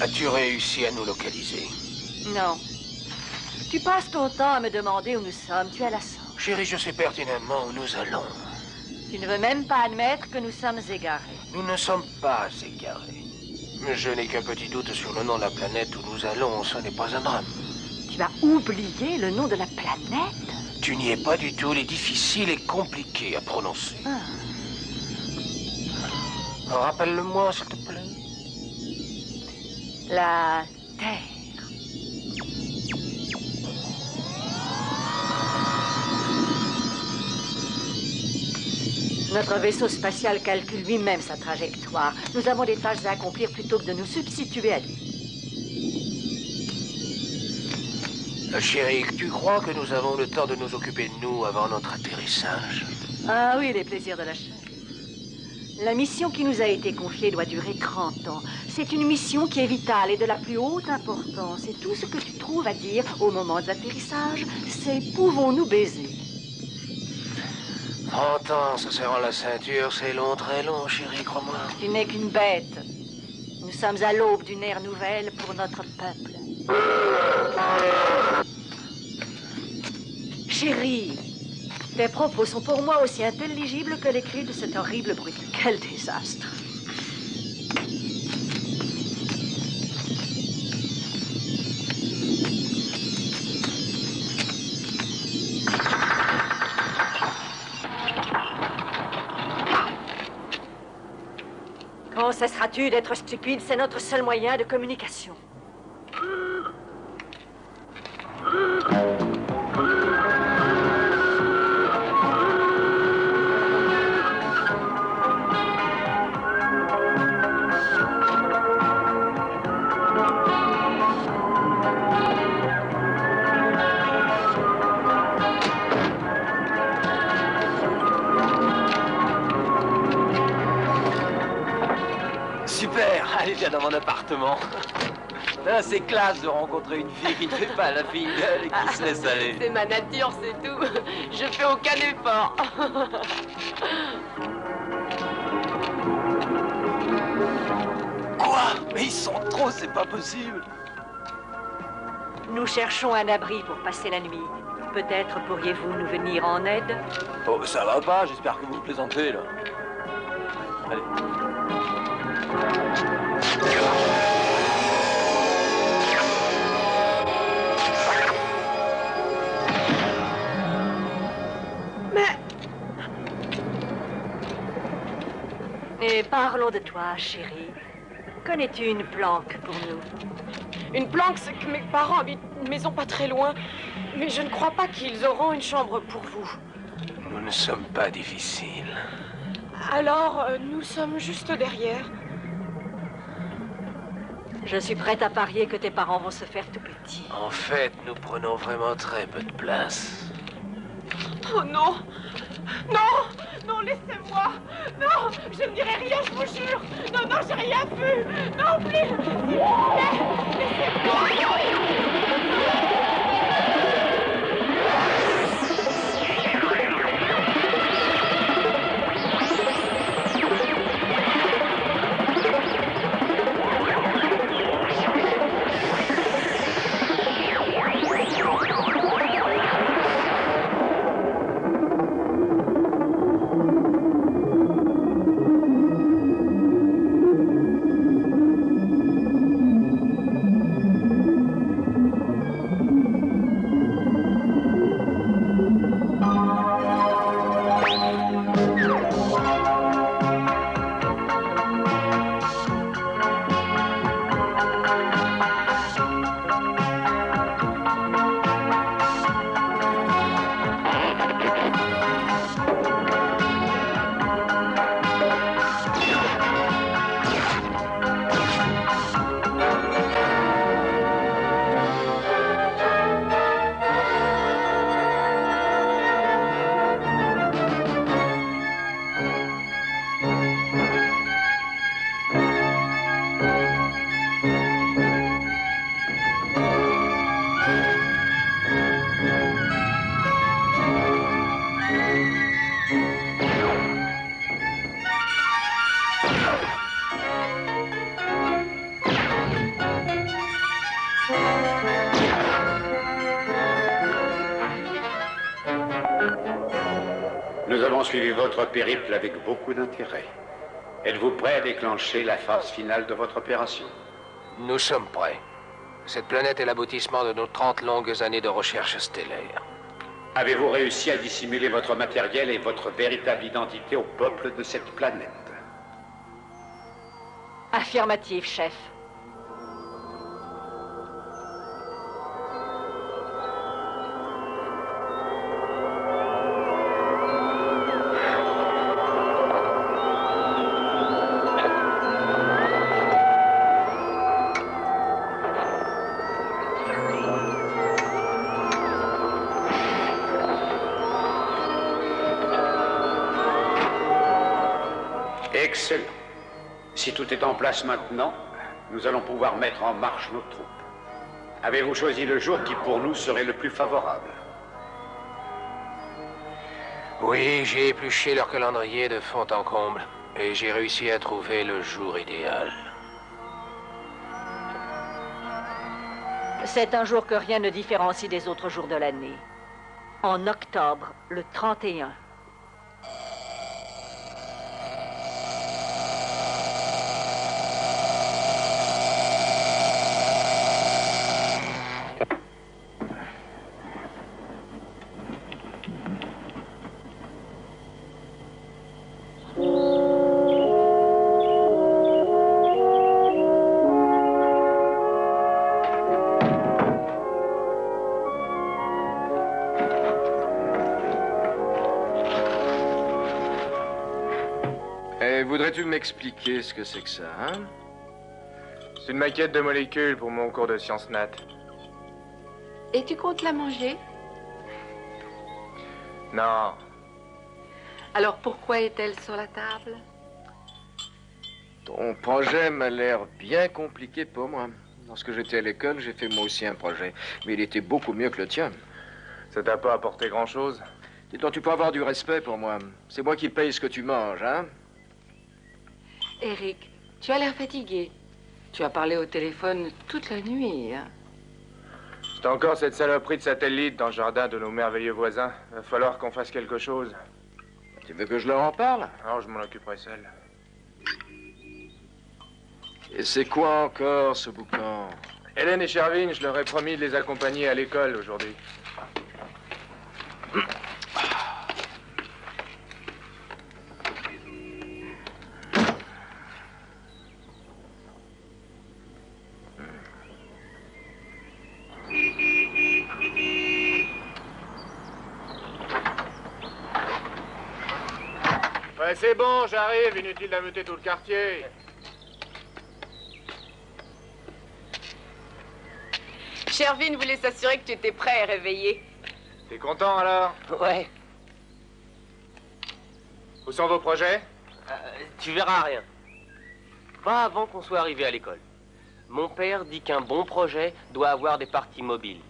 As-tu réussi à nous localiser? Non. Tu passes ton temps à me demander où nous sommes. Tu as la sauce. Chérie, je sais pertinemment où nous allons. Tu ne veux même pas admettre que nous sommes égarés. Nous ne sommes pas égarés. Je n'ai qu'un petit doute sur le nom de la planète où nous allons. Ce n'est pas un drame. Tu as oublié le nom de la planète? Tu n'y es pas du tout. Il est difficile et compliqué à prononcer. Rappelle-le-moi, s'il te plaît. La Terre. Notre vaisseau spatial calcule lui-même sa trajectoire. Nous avons des tâches à accomplir plutôt que de nous substituer à lui. Chérie, tu crois que nous avons le temps de nous occuper de nous avant notre atterrissage? Ah oui, les plaisirs de la chair. La mission qui nous a été confiée doit durer 30 ans. C'est une mission qui est vitale et de la plus haute importance. Et tout ce que tu trouves à dire au moment de l'atterrissage, c'est « pouvons-nous baiser ?» 30 ans, se serrant la ceinture, c'est long, très long, chérie, crois-moi. Tu n'es qu'une bête. Nous sommes à l'aube d'une ère nouvelle pour notre peuple. Chérie, tes propos sont pour moi aussi intelligibles que les cris de cet horrible bruit. Quel désastre. Quand cesseras-tu d'être stupide? C'est notre seul moyen de communication. Super, allez viens dans mon appartement. Ah, c'est classe de rencontrer une fille qui ne fait pas la fille gueule et qui se laisse aller. C'est ma nature, c'est tout. Je fais aucun effort. Quoi? Mais ils sont trop, c'est pas possible. Nous cherchons un abri pour passer la nuit. Peut-être pourriez-vous nous venir en aide? Oh, ça va pas, j'espère que vous plaisantez, là. Allez. Et parlons de toi, chérie. Connais-tu une planque pour nous? Une planque, c'est que mes parents habitent une maison pas très loin. Mais je ne crois pas qu'ils auront une chambre pour vous. Nous ne sommes pas difficiles. Alors, nous sommes juste derrière. Je suis prête à parier que tes parents vont se faire tout petits. En fait, nous prenons vraiment très peu de place. Oh non! Non! Non, laissez-moi! Non! Je ne dirai rien, je vous jure! Non, non, j'ai rien vu! Non plus! S'il vous plaît! Laissez-moi! avons suivi votre périple avec beaucoup d'intérêt. Êtes-vous prêt à déclencher la phase finale de votre opération? Nous sommes prêts. Cette planète est l'aboutissement de nos 30 longues années de recherche stellaire. Avez-vous réussi à dissimuler votre matériel et votre véritable identité au peuple de cette planète? Affirmatif, chef. Excellent. Si tout est en place maintenant, nous allons pouvoir mettre en marche nos troupes. Avez-vous choisi le jour qui pour nous serait le plus favorable? Oui, j'ai épluché leur calendrier de fond en comble, et j'ai réussi à trouver le jour idéal. C'est un jour que rien ne différencie des autres jours de l'année. En octobre, le 31. Voudrais-tu m'expliquer ce que c'est que ça, hein? C'est une maquette de molécules pour mon cours de sciences nat. Et tu comptes la manger? Non. Alors pourquoi est-elle sur la table? Ton projet m'a l'air bien compliqué pour moi. Lorsque j'étais à l'école, j'ai fait moi aussi un projet. Mais il était beaucoup mieux que le tien. Ça t'a pas apporté grand-chose? Dis-donc, tu peux avoir du respect pour moi. C'est moi qui paye ce que tu manges, hein? Eric, tu as l'air fatigué. Tu as parlé au téléphone toute la nuit, hein? C'est encore cette saloperie de satellite dans le jardin de nos merveilleux voisins. Va falloir qu'on fasse quelque chose. Tu veux que je leur en parle? Non, je m'en occuperai seul. Et c'est quoi encore, ce boucan? Hélène et Shervin, je leur ai promis de les accompagner à l'école aujourd'hui. Ouais, c'est bon, j'arrive. Inutile d'ameuter tout le quartier. Shervin voulait s'assurer que tu étais prêt et réveillé. T'es content, alors? Ouais, Où sont vos projets? tu verras rien. Pas avant qu'on soit arrivé à l'école. Mon père dit qu'un bon projet doit avoir des parties mobiles.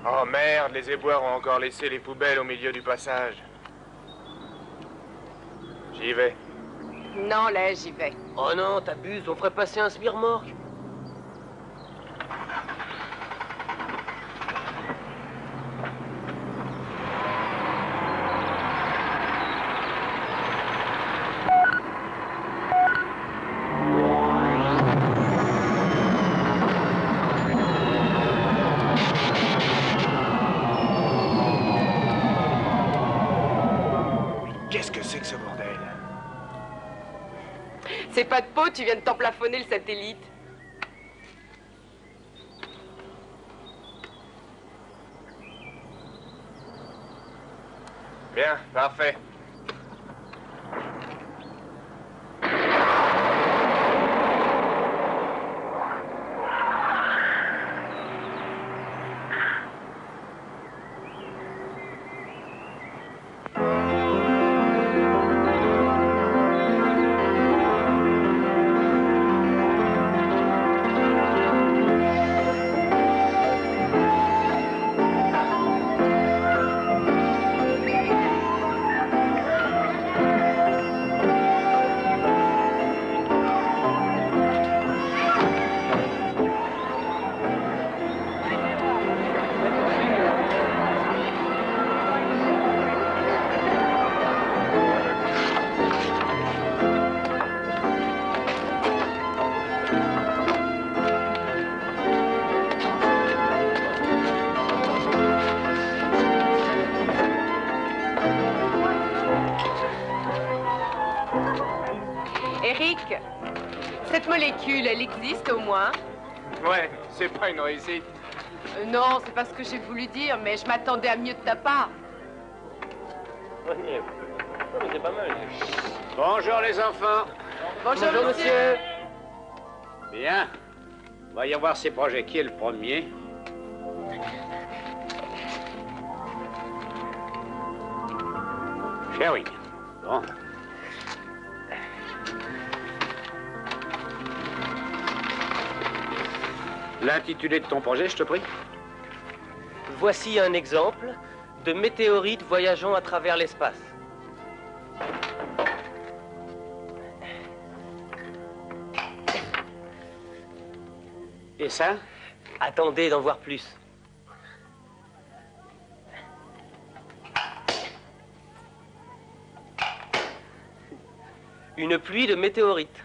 Oh merde, les éboueurs ont encore laissé les poubelles au milieu du passage. J'y vais. Non, là, j'y vais. Oh non, t'abuses, on ferait passer un sbire-morgue. Qu'est-ce que c'est que ce bordel? C'est pas de peau, tu viens de t'emplafonner le satellite. Bien, parfait. molécule, elle existe au moins? Ouais, c'est pas une réussite. Non, c'est pas ce que j'ai voulu dire, mais je m'attendais à mieux de ta part. C'est pas mal. Bonjour les enfants. Bonjour, monsieur. Bien. Voyons voir ces projets. Qui est le premier? Sherwin. Bon. L'intitulé de ton projet, je te prie? Voici un exemple de météorite voyageant à travers l'espace. Et ça? Attendez d'en voir plus. Une pluie de météorites.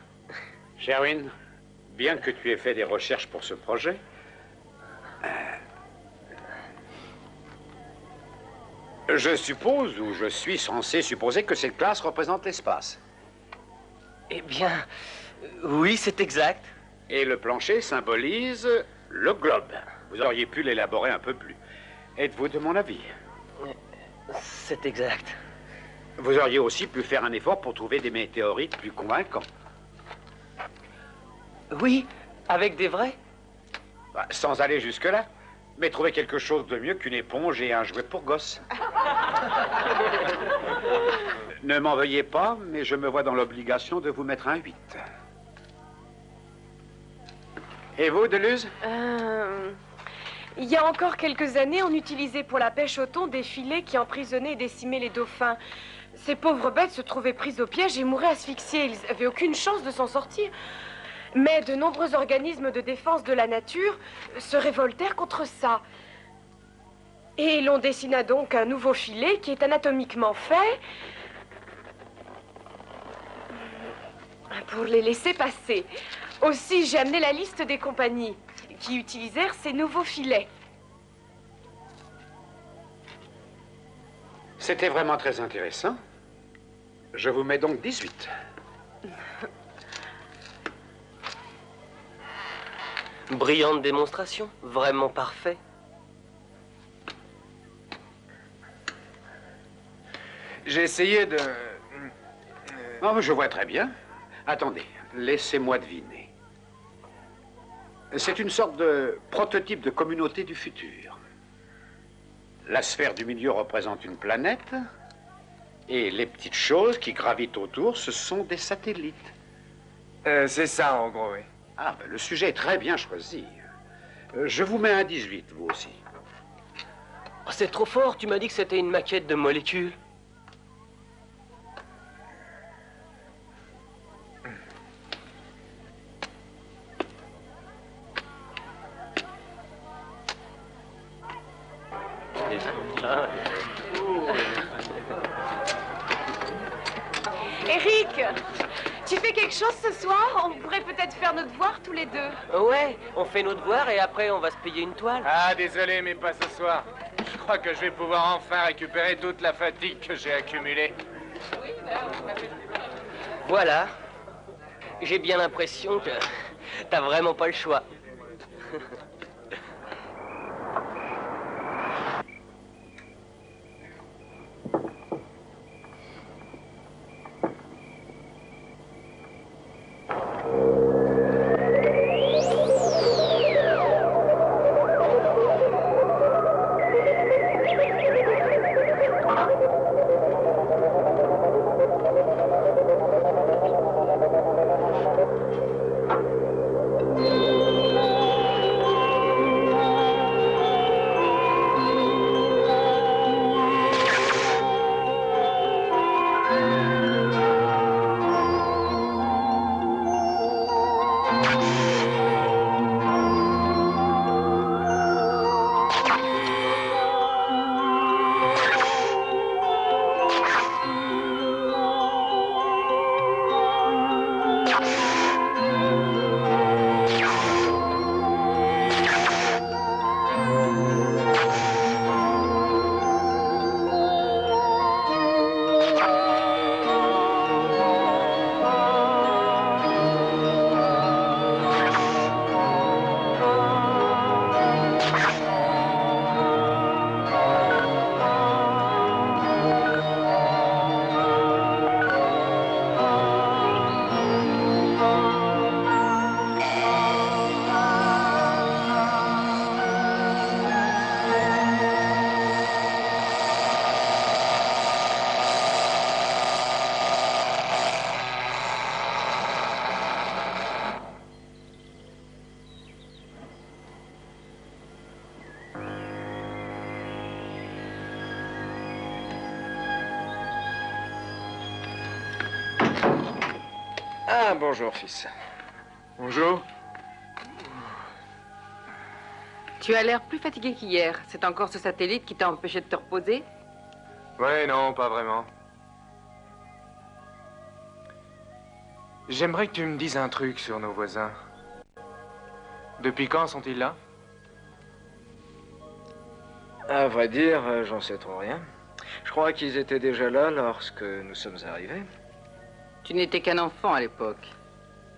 Sherwin, bien que tu aies fait des recherches pour ce projet, je suppose, ou je suis censé supposer que cette classe représente l'espace. Eh bien, oui, c'est exact. Et le plancher symbolise le globe. Vous auriez pu l'élaborer un peu plus. Êtes-vous de mon avis? C'est exact. Vous auriez aussi pu faire un effort pour trouver des météorites plus convaincants. Oui, avec des vrais. Bah, sans aller jusque-là. Mais trouver quelque chose de mieux qu'une éponge et un jouet pour gosse. Ne m'en veuillez pas, mais je me vois dans l'obligation de vous mettre un 8. Et vous, Deleuze? Il y a encore quelques années, on utilisait pour la pêche au thon des filets qui emprisonnaient et décimaient les dauphins. Ces pauvres bêtes se trouvaient prises au piège et mouraient asphyxiées. Ils n'avaient aucune chance de s'en sortir. Mais de nombreux organismes de défense de la nature se révoltèrent contre ça. Et l'on dessina donc un nouveau filet qui est anatomiquement fait pour les laisser passer. Aussi, j'ai amené la liste des compagnies qui utilisèrent ces nouveaux filets. C'était vraiment très intéressant. Je vous mets donc 18. Brillante démonstration, vraiment parfait. J'ai essayé de... Ah, mais je vois très bien. Attendez, laissez-moi deviner. C'est une sorte de prototype de communauté du futur. La sphère du milieu représente une planète, et les petites choses qui gravitent autour, ce sont des satellites. c'est ça, en gros, oui. Ah, ben, le sujet est très bien choisi. Je vous mets un 18, vous aussi. Oh, c'est trop fort, tu m'as dit que c'était une maquette de molécules. Eric, tu fais quelque chose ce soir? On pourrait peut-être faire nos devoirs tous les deux. Ouais, on fait nos devoirs et après on va se payer une toile. Ah, désolé, mais pas ce soir. Je crois que je vais pouvoir enfin récupérer toute la fatigue que j'ai accumulée. Voilà. J'ai bien l'impression que t'as vraiment pas le choix. Ah, bonjour, fils. Bonjour. Tu as l'air plus fatigué qu'hier. C'est encore ce satellite qui t'a empêché de te reposer? Ouais, non, pas vraiment. J'aimerais que tu me dises un truc sur nos voisins. Depuis quand sont-ils là? À vrai dire, j'en sais trop rien. Je crois qu'ils étaient déjà là lorsque nous sommes arrivés. Tu n'étais qu'un enfant à l'époque.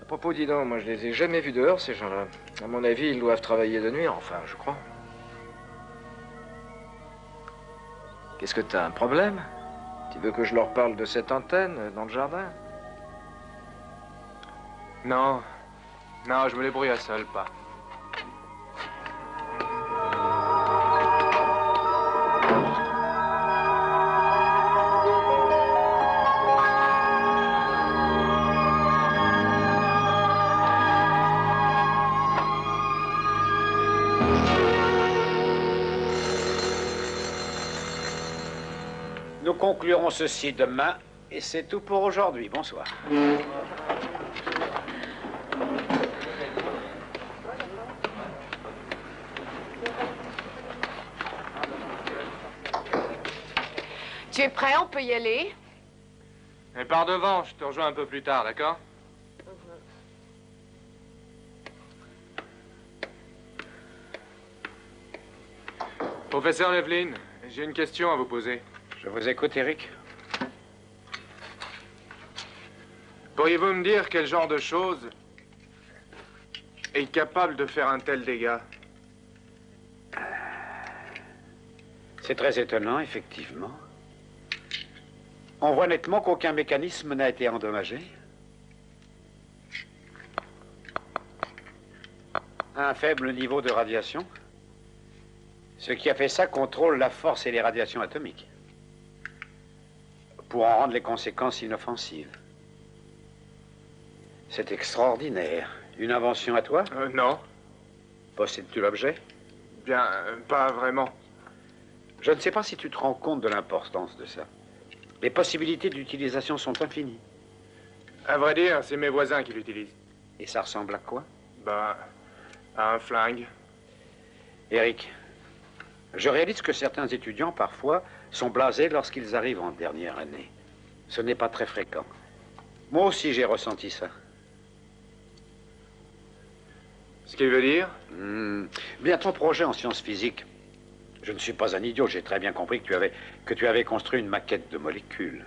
À propos, dis donc, moi je les ai jamais vus dehors, ces gens-là. À mon avis, ils doivent travailler de nuit, enfin, je crois. Qu'est-ce que t'as, un problème? Tu veux que je leur parle de cette antenne dans le jardin? Non. Non, je me débrouille à seul, pas. Nous conclurons ceci demain, et c'est tout pour aujourd'hui. Bonsoir. Tu es prêt? On peut y aller? Mais pars devant, je te rejoins un peu plus tard, d'accord? Professeur Levlin, j'ai une question à vous poser. Je vous écoute, Eric. Pourriez-vous me dire quel genre de chose est capable de faire un tel dégât? C'est très étonnant, effectivement. On voit nettement qu'aucun mécanisme n'a été endommagé. Un faible niveau de radiation. Ce qui a fait ça contrôle la force et les radiations atomiques, pour en rendre les conséquences inoffensives. C'est extraordinaire. Une invention à toi? Non. Possèdes-tu l'objet? Bien, pas vraiment. Je ne sais pas si tu te rends compte de l'importance de ça. Les possibilités d'utilisation sont infinies. À vrai dire, c'est mes voisins qui l'utilisent. Et ça ressemble à quoi? Bah, à un flingue. Eric, je réalise que certains étudiants, parfois, sont blasés lorsqu'ils arrivent en dernière année. Ce n'est pas très fréquent. Moi aussi, j'ai ressenti ça. Ce qui veut dire? Bien, ton projet en sciences physiques. Je ne suis pas un idiot, j'ai très bien compris que tu avais construit une maquette de molécules.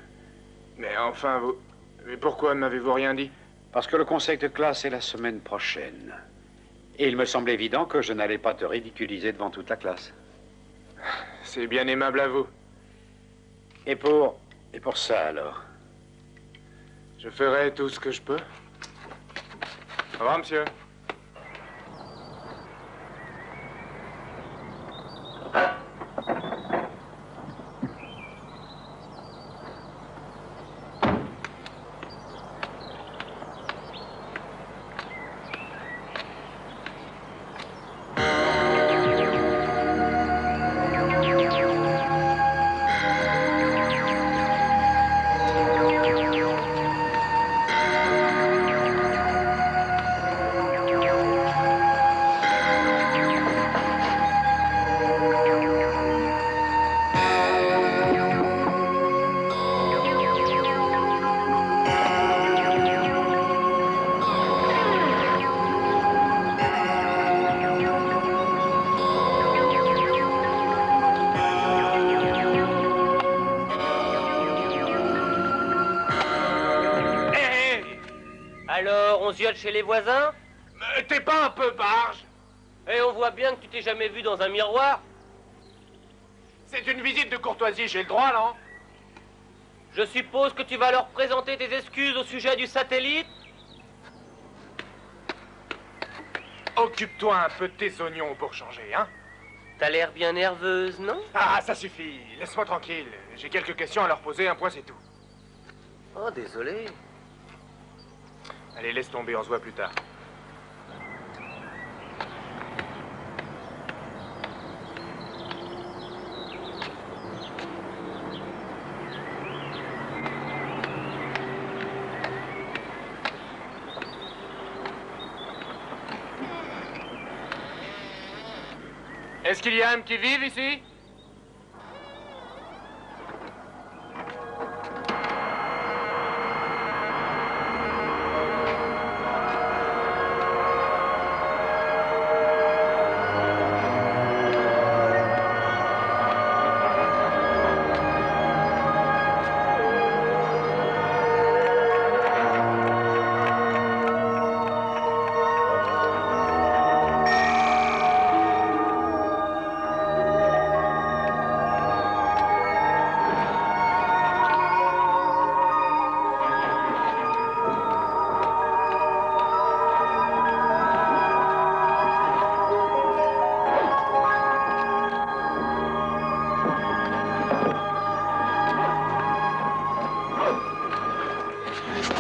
Mais enfin, vous... Mais pourquoi ne m'avez-vous rien dit? Parce que le conseil de classe est la semaine prochaine. Et il me semble évident que je n'allais pas te ridiculiser devant toute la classe. C'est bien aimable à vous. Et pour ça, alors? Je ferai tout ce que je peux. Au revoir, monsieur. Alors, on se viole chez les voisins? T'es pas un peu barge? Et on voit bien que tu t'es jamais vu dans un miroir. C'est une visite de courtoisie, j'ai le droit, non? Je suppose que tu vas leur présenter tes excuses au sujet du satellite? Occupe-toi un peu de tes oignons pour changer, hein? T'as l'air bien nerveuse, non? Ah, ça suffit. Laisse-moi tranquille. J'ai quelques questions à leur poser, un point c'est tout. Oh, désolé. Allez, laisse tomber, on se voit plus tard. Est-ce qu'il y a un qui vive ici?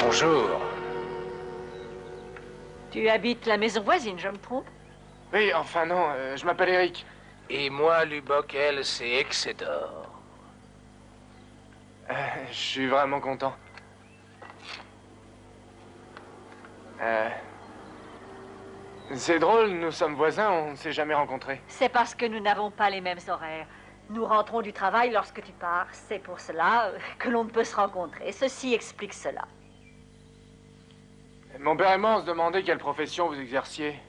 Bonjour. Tu habites la maison voisine, je me trompe? Oui, enfin non, je m'appelle Eric. Et moi, Lubbock, elle, c'est Exedor. Je suis vraiment content. C'est drôle, nous sommes voisins, on ne s'est jamais rencontrés. C'est parce que nous n'avons pas les mêmes horaires. Nous rentrons du travail lorsque tu pars. C'est pour cela que l'on ne peut se rencontrer. Ceci explique cela. Mon père et moi, on se demandait quelle profession vous exerciez.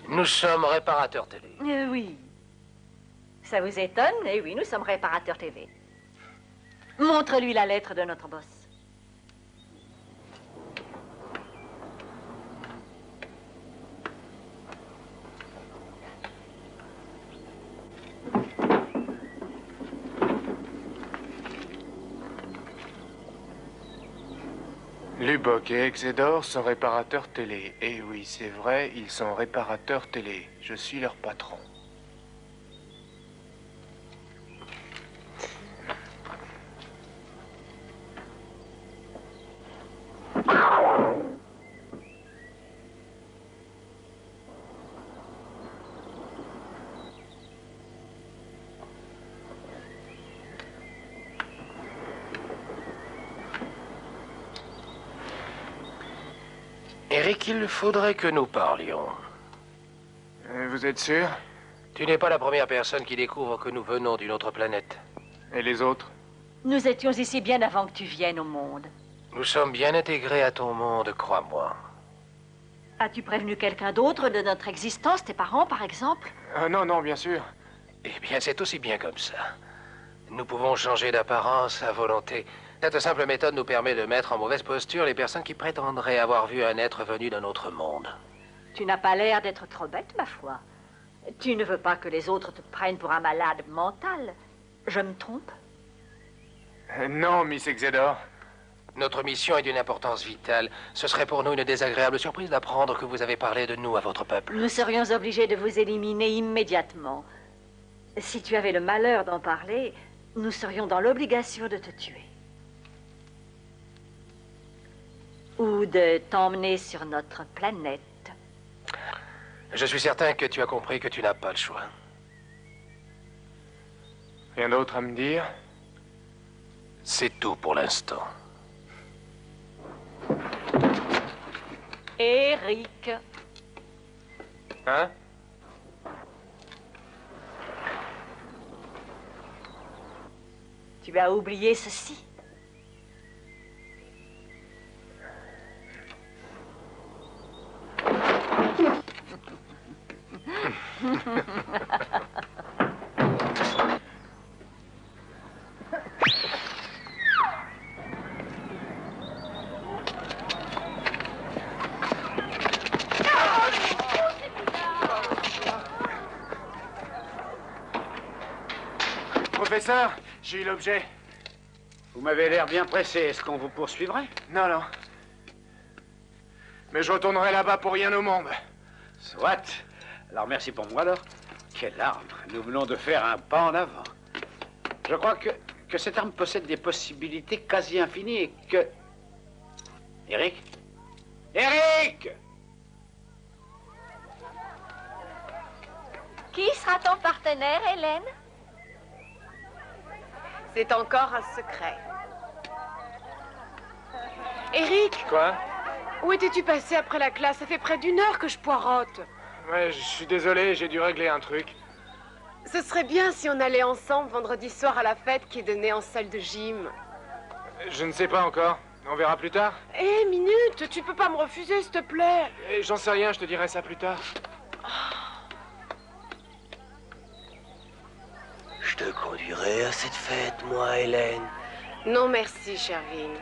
Nous sommes réparateurs télé. Oui. Ça vous étonne? Eh oui, nous sommes réparateurs TV. Montre-lui la lettre de notre boss. Lubbock et Exedor sont réparateurs télé. Et oui, c'est vrai, ils sont réparateurs télé. Je suis leur patron. Eric, il faudrait que nous parlions. Vous êtes sûr? Tu n'es pas la première personne qui découvre que nous venons d'une autre planète. Et les autres? Nous étions ici bien avant que tu viennes au monde. Nous sommes bien intégrés à ton monde, crois-moi. As-tu prévenu quelqu'un d'autre de notre existence, tes parents par exemple? Non, non, bien sûr. Eh bien, c'est aussi bien comme ça. Nous pouvons changer d'apparence à volonté. Cette simple méthode nous permet de mettre en mauvaise posture les personnes qui prétendraient avoir vu un être venu d'un autre monde. Tu n'as pas l'air d'être trop bête, ma foi. Tu ne veux pas que les autres te prennent pour un malade mental. Je me trompe? Non, Miss Exedor. Notre mission est d'une importance vitale. Ce serait pour nous une désagréable surprise d'apprendre que vous avez parlé de nous à votre peuple. Nous serions obligés de vous éliminer immédiatement. Si tu avais le malheur d'en parler, nous serions dans l'obligation de te tuer. Ou de t'emmener sur notre planète. Je suis certain que tu as compris que tu n'as pas le choix. Rien d'autre à me dire? C'est tout pour l'instant. Eric. Hein? Tu as oublié ceci? Professeur, j'ai eu l'objet. Vous m'avez l'air bien pressé. Est-ce qu'on vous poursuivrait? Non, non. Mais je retournerai là-bas pour rien au monde. Soit. Alors merci pour moi alors. Quelle arme. Nous venons de faire un pas en avant. Je crois que cette arme possède des possibilités quasi infinies et que... Eric? Eric! Qui sera ton partenaire, Hélène? C'est encore un secret. Eric, Quoi? Où étais-tu passé après la classe? Ça fait près d'une heure que je poirote. Ouais, je suis désolé, j'ai dû régler un truc. Ce serait bien si on allait ensemble vendredi soir à la fête qui est donnée en salle de gym. Je ne sais pas encore. On verra plus tard. Hé, minute, tu peux pas me refuser, s'il te plaît. J'en sais rien, je te dirai ça plus tard. Je te conduirai à cette fête, moi, Hélène. Non, merci, Shervin.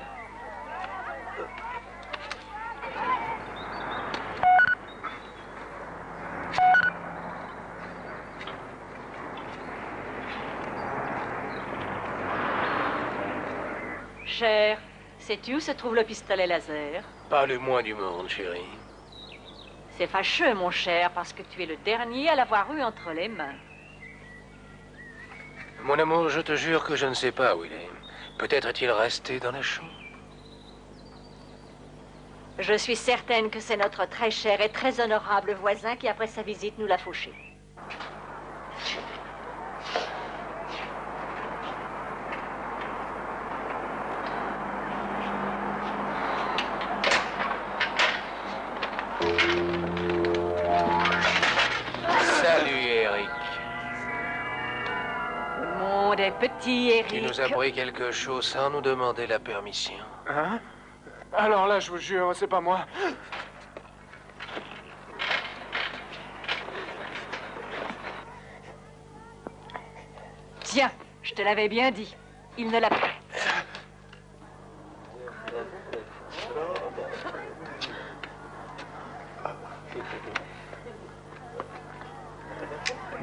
Cher, sais-tu où se trouve le pistolet laser? Pas le moins du monde, chérie. C'est fâcheux, mon cher, parce que tu es le dernier à l'avoir eu entre les mains. Mon amour, je te jure que je ne sais pas où il est. Peut-être est-il resté dans la chambre. Je suis certaine que c'est notre très cher et très honorable voisin qui, après sa visite, nous l'a fauché. Salut, Eric. Le monde est petit, Eric. Tu nous as pris quelque chose sans nous demander la permission. Hein? Alors là, je vous jure, c'est pas moi. Tiens, je te l'avais bien dit. Il ne l'a pas.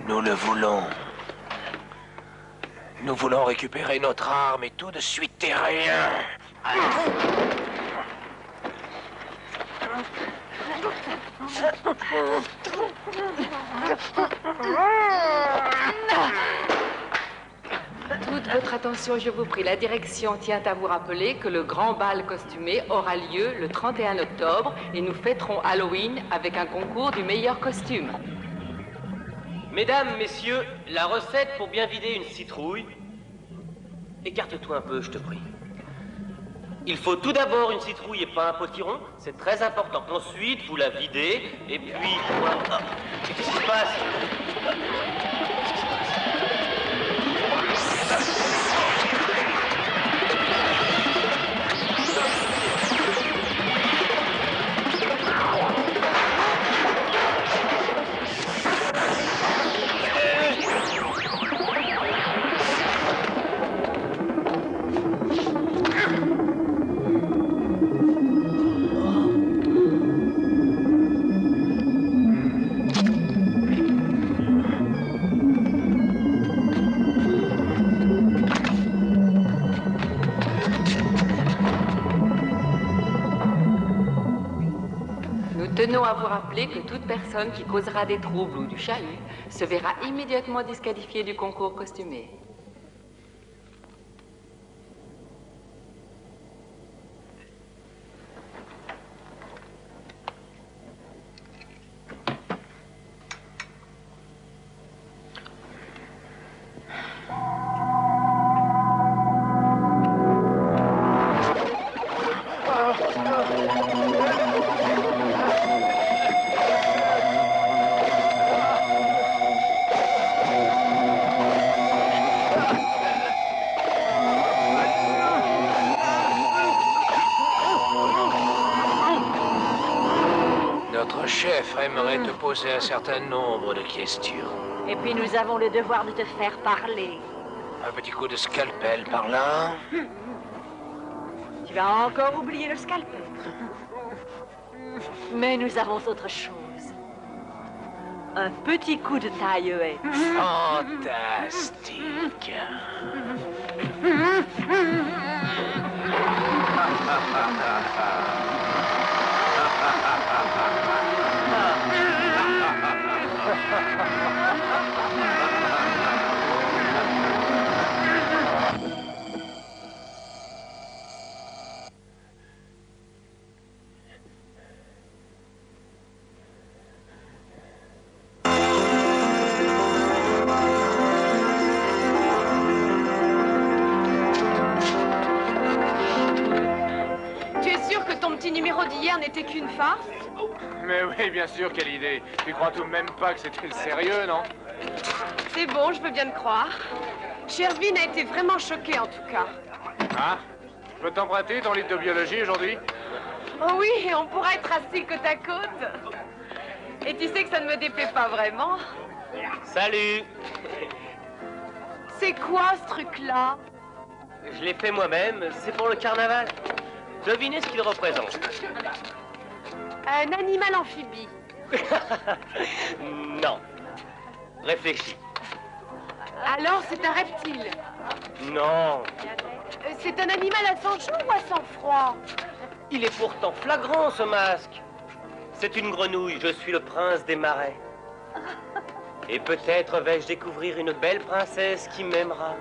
Nous le voulons. Nous voulons récupérer notre arme et tout de suite t'es rien. Toute votre attention, je vous prie. La direction tient à vous rappeler que le grand bal costumé aura lieu le 31 octobre et nous fêterons Halloween avec un concours du meilleur costume. Mesdames, messieurs, la recette pour bien vider une citrouille. Écarte-toi un peu, je te prie. Il faut tout d'abord une citrouille et pas un potiron, c'est très important. Ensuite, vous la videz, et puis... Ah, qu'est-ce qui se passe? Nous tenons à vous rappeler que toute personne qui causera des troubles ou du chahut se verra immédiatement disqualifiée du concours costumé. Notre chef aimerait te poser un certain nombre de questions. Et puis nous avons le devoir de te faire parler. Un petit coup de scalpel par là. Tu vas encore oublier le scalpel. Mais nous avons autre chose. Un petit coup de taille-haie. Fantastique. farce? Mais oui, bien sûr, quelle idée. Tu crois tout de même pas que c'était le sérieux, non? C'est bon, je veux bien te croire. Shervin a été vraiment choqué en tout cas. Ah? Je peux t'emprunter ton livre de biologie aujourd'hui? Oh oui, et on pourra être assis côte à côte. Et tu sais que ça ne me déplaît pas vraiment. Salut! C'est quoi ce truc-là? Je l'ai fait moi-même, c'est pour le carnaval. Devinez ce qu'il représente. Un animal amphibie. Non. Réfléchis. Alors c'est un reptile. Non. C'est un animal à sang chaud ou à sang froid? Il est pourtant flagrant, ce masque. C'est une grenouille, je suis le prince des marais. Et peut-être vais-je découvrir une belle princesse qui m'aimera,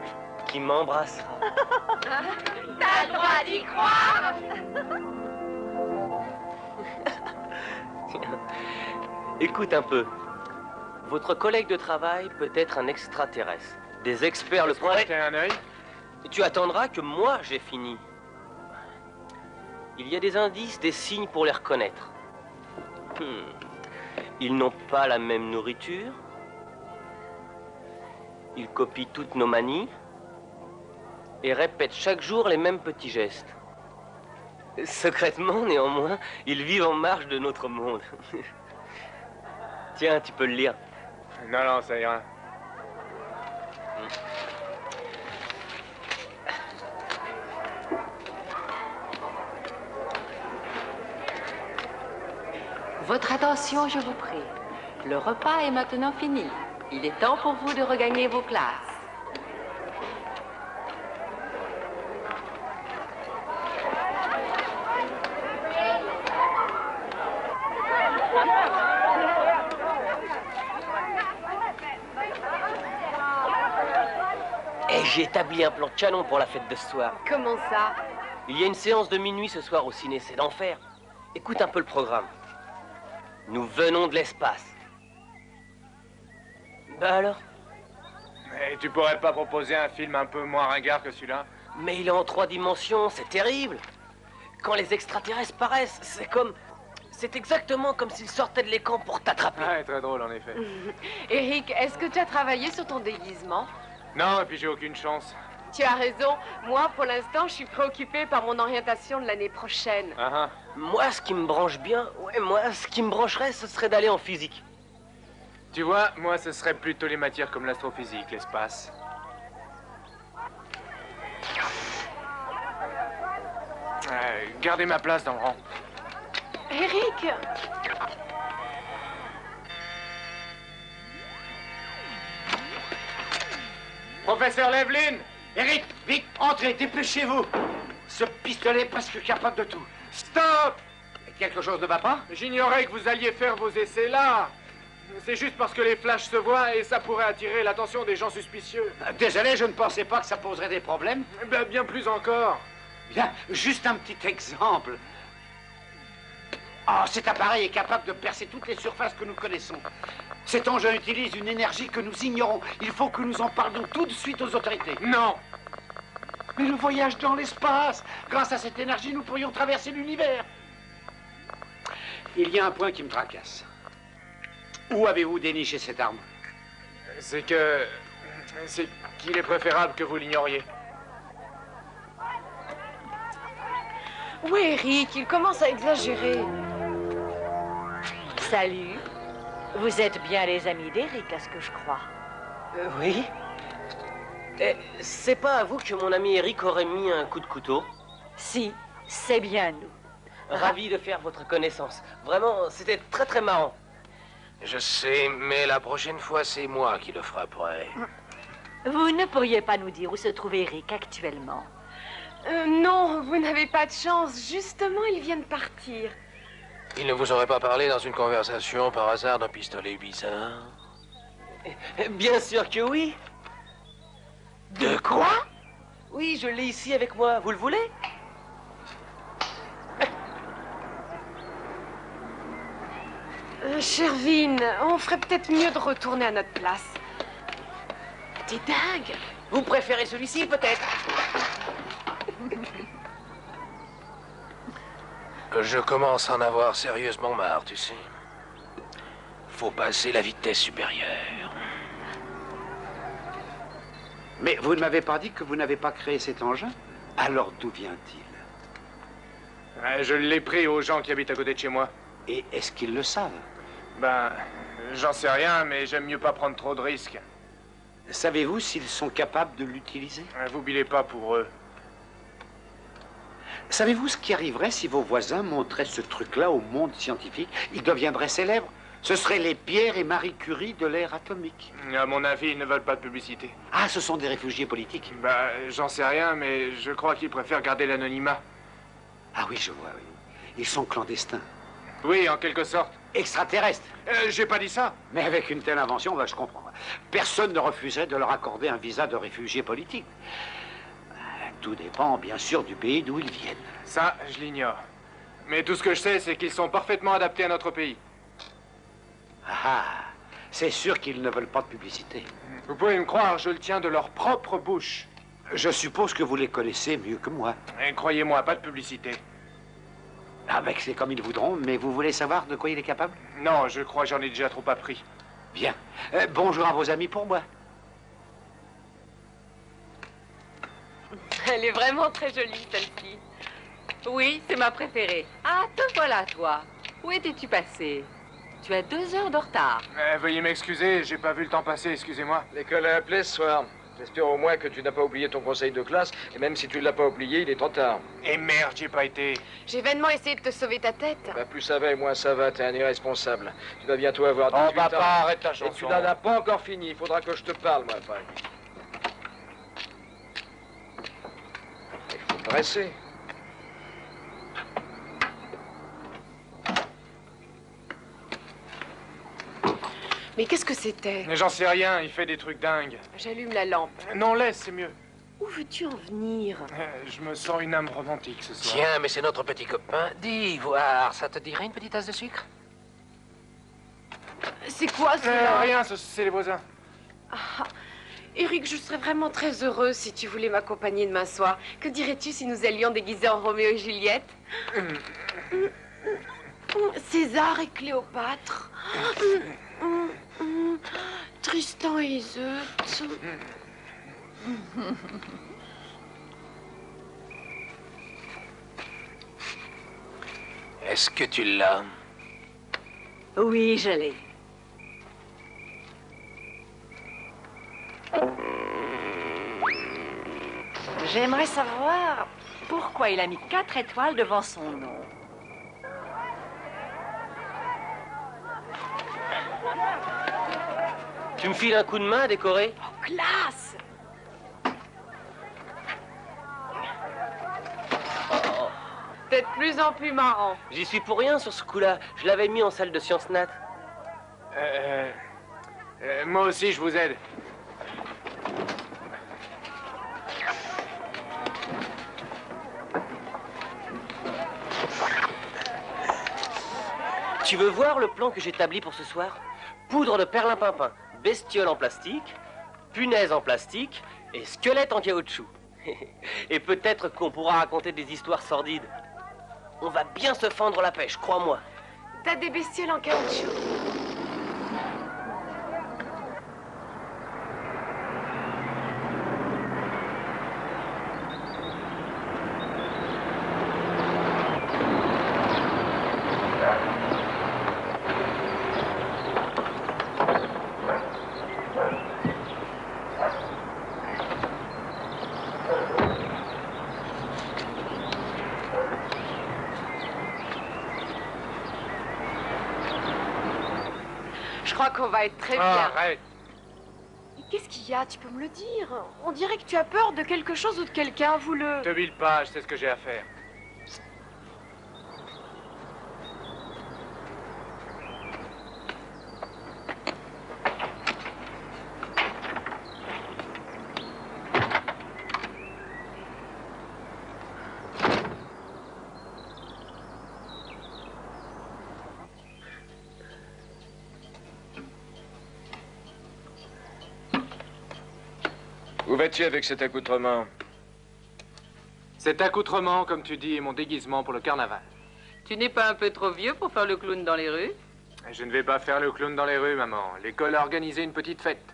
qui m'embrassera. T'as le droit d'y croire? Écoute un peu. Votre collègue de travail peut être un extraterrestre. Des experts le croiraient. T'as un œil? Tu attendras que moi j'ai fini. Il y a des indices, des signes pour les reconnaître. Ils n'ont pas la même nourriture. Ils copient toutes nos manies et répètent chaque jour les mêmes petits gestes. Secrètement, néanmoins, ils vivent en marge de notre monde. Tiens, tu peux le lire. Non, non, ça ira. Votre attention, je vous prie. Le repas est maintenant fini. Il est temps pour vous de regagner vos classes. Et j'ai établi un plan de canon pour la fête de ce soir. Comment ça? Il y a une séance de minuit ce soir au ciné, c'est d'enfer. Écoute un peu le programme. Nous venons de l'espace. Bah alors? Mais tu pourrais pas proposer un film un peu moins ringard que celui-là? Mais il est en 3 dimensions, c'est terrible. Quand les extraterrestres paraissent, c'est comme... C'est exactement comme s'ils sortaient de l'écran pour t'attraper. Ouais, très drôle en effet. Eric, est-ce que tu as travaillé sur ton déguisement? Non, et puis j'ai aucune chance. Tu as raison. Moi, pour l'instant, je suis préoccupée par mon orientation de l'année prochaine. Ah ah. Moi, ce qui me branche bien, ce qui me brancherait, ce serait d'aller en physique. Tu vois, moi, ce serait plutôt les matières comme l'astrophysique, l'espace. Gardez ma place dans le rang. Eric! Professeur Levlin! Eric, vite, entrez, dépêchez-vous! Ce pistolet est presque capable de tout. Stop! Quelque chose ne va pas? J'ignorais que vous alliez faire vos essais là. C'est juste parce que les flashs se voient et ça pourrait attirer l'attention des gens suspicieux. Désolé, je ne pensais pas que ça poserait des problèmes. Ben, bien plus encore. Bien, juste un petit exemple. Oh, cet appareil est capable de percer toutes les surfaces que nous connaissons. Cet engin utilise une énergie que nous ignorons. Il faut que nous en parlions tout de suite aux autorités. Non. Mais le voyage dans l'espace, grâce à cette énergie, nous pourrions traverser l'univers. Il y a un point qui me tracasse. Où avez-vous déniché cette arme? C'est qu'il est préférable que vous l'ignoriez. Oui, Eric, il commence à exagérer. Salut. Vous êtes bien les amis d'Eric, à ce que je crois. Oui. C'est pas à vous que mon ami Eric aurait mis un coup de couteau? Si, c'est bien nous. Ravi de faire votre connaissance. Vraiment, c'était très très marrant. Je sais, mais la prochaine fois, c'est moi qui le frapperai. Vous ne pourriez pas nous dire où se trouve Eric actuellement? Non, vous n'avez pas de chance. Justement, il vient de partir. Il ne vous aurait pas parlé dans une conversation par hasard d'un pistolet bizarre? Bien sûr que oui. De quoi? Oui, je l'ai ici avec moi. Vous le voulez? Shervin, on ferait peut-être mieux de retourner à notre place. T'es dingue. Vous préférez celui-ci, peut-être? Je commence à en avoir sérieusement marre, tu sais. Faut passer la vitesse supérieure. Mais vous ne m'avez pas dit que vous n'avez pas créé cet engin? Alors d'où vient-il? Je l'ai pris aux gens qui habitent à côté de chez moi. Et est-ce qu'ils le savent? Ben, j'en sais rien, mais j'aime mieux pas prendre trop de risques. Savez-vous s'ils sont capables de l'utiliser? Vous bilez pas pour eux. Savez-vous ce qui arriverait si vos voisins montraient ce truc-là au monde scientifique? Ils deviendraient célèbres. Ce seraient les Pierre et Marie Curie de l'ère atomique. À mon avis, ils ne veulent pas de publicité. Ah, ce sont des réfugiés politiques. Bah, j'en sais rien, mais je crois qu'ils préfèrent garder l'anonymat. Ah oui, je vois, oui. Ils sont clandestins. Oui, en quelque sorte. Extraterrestres. J'ai pas dit ça. Mais avec une telle invention, je comprends. Personne ne refuserait de leur accorder un visa de réfugié politique. Tout dépend, bien sûr, du pays d'où ils viennent. Ça, je l'ignore. Mais tout ce que je sais, c'est qu'ils sont parfaitement adaptés à notre pays. Ah, c'est sûr qu'ils ne veulent pas de publicité. Vous pouvez me croire, je le tiens de leur propre bouche. Je suppose que vous les connaissez mieux que moi. Et croyez-moi, pas de publicité. Ah ben, c'est comme ils voudront, mais vous voulez savoir de quoi il est capable? Non, je crois que j'en ai déjà trop appris. Bien. Bonjour à vos amis pour moi. Elle est vraiment très jolie, celle-ci. Oui, c'est ma préférée. Ah, te voilà, toi. Où étais-tu passé? Tu as 2 heures de retard. Veuillez m'excuser, j'ai pas vu le temps passer, excusez-moi. L'école a appelé ce soir. J'espère au moins que tu n'as pas oublié ton conseil de classe, et même si tu ne l'as pas oublié, il est trop tard. Et merde, j'y ai pas été. J'ai vainement essayé de te sauver ta tête. Bah, plus ça va et moins ça va, t'es un irresponsable. Tu vas bientôt avoir 18 Oh, papa, ans. arrête la Et chanson. tu n'en as pas encore fini, il faudra que je te parle, moi, après. Il faut presser. Mais qu'est-ce que c'était? Mais j'en sais rien, il fait des trucs dingues. J'allume la lampe. Non, laisse, c'est mieux. Où veux-tu en venir? Je me sens une âme romantique ce soir. Tiens, mais c'est notre petit copain. Dis, voir, ça te dirait une petite tasse de sucre? C'est quoi cela? Rien, c'est les voisins. Ah, Eric, je serais vraiment très heureuse si tu voulais m'accompagner demain soir. Que dirais-tu si nous allions déguisés en Roméo et Juliette? César et Cléopâtre. Tristan et Iseut. Est-ce que tu l'as? Oui, je l'ai. J'aimerais savoir pourquoi il a mis 4 étoiles devant son nom. Tu me files un coup de main à décorer? Oh, classe! T'es de plus en plus marrant. J'y suis pour rien sur ce coup-là. Je l'avais mis en salle de sciences nat. Moi aussi, je vous aide. Tu veux voir le plan que j'établis pour ce soir? Poudre de perlimpinpin, bestiole en plastique, punaise en plastique et squelette en caoutchouc. Et peut-être qu'on pourra raconter des histoires sordides. On va bien se fendre la pêche, crois-moi. T'as des bestioles en caoutchouc. Je crois qu'on va être très bien. Arrête. Mais qu'est-ce qu'il y a? Tu peux me le dire? On dirait que tu as peur de quelque chose ou de quelqu'un, vous le... Te bile pas, je sais ce que j'ai à faire. Où vas-tu avec cet accoutrement? Cet accoutrement, comme tu dis, est mon déguisement pour le carnaval. Tu n'es pas un peu trop vieux pour faire le clown dans les rues? Je ne vais pas faire le clown dans les rues, maman. L'école a organisé une petite fête.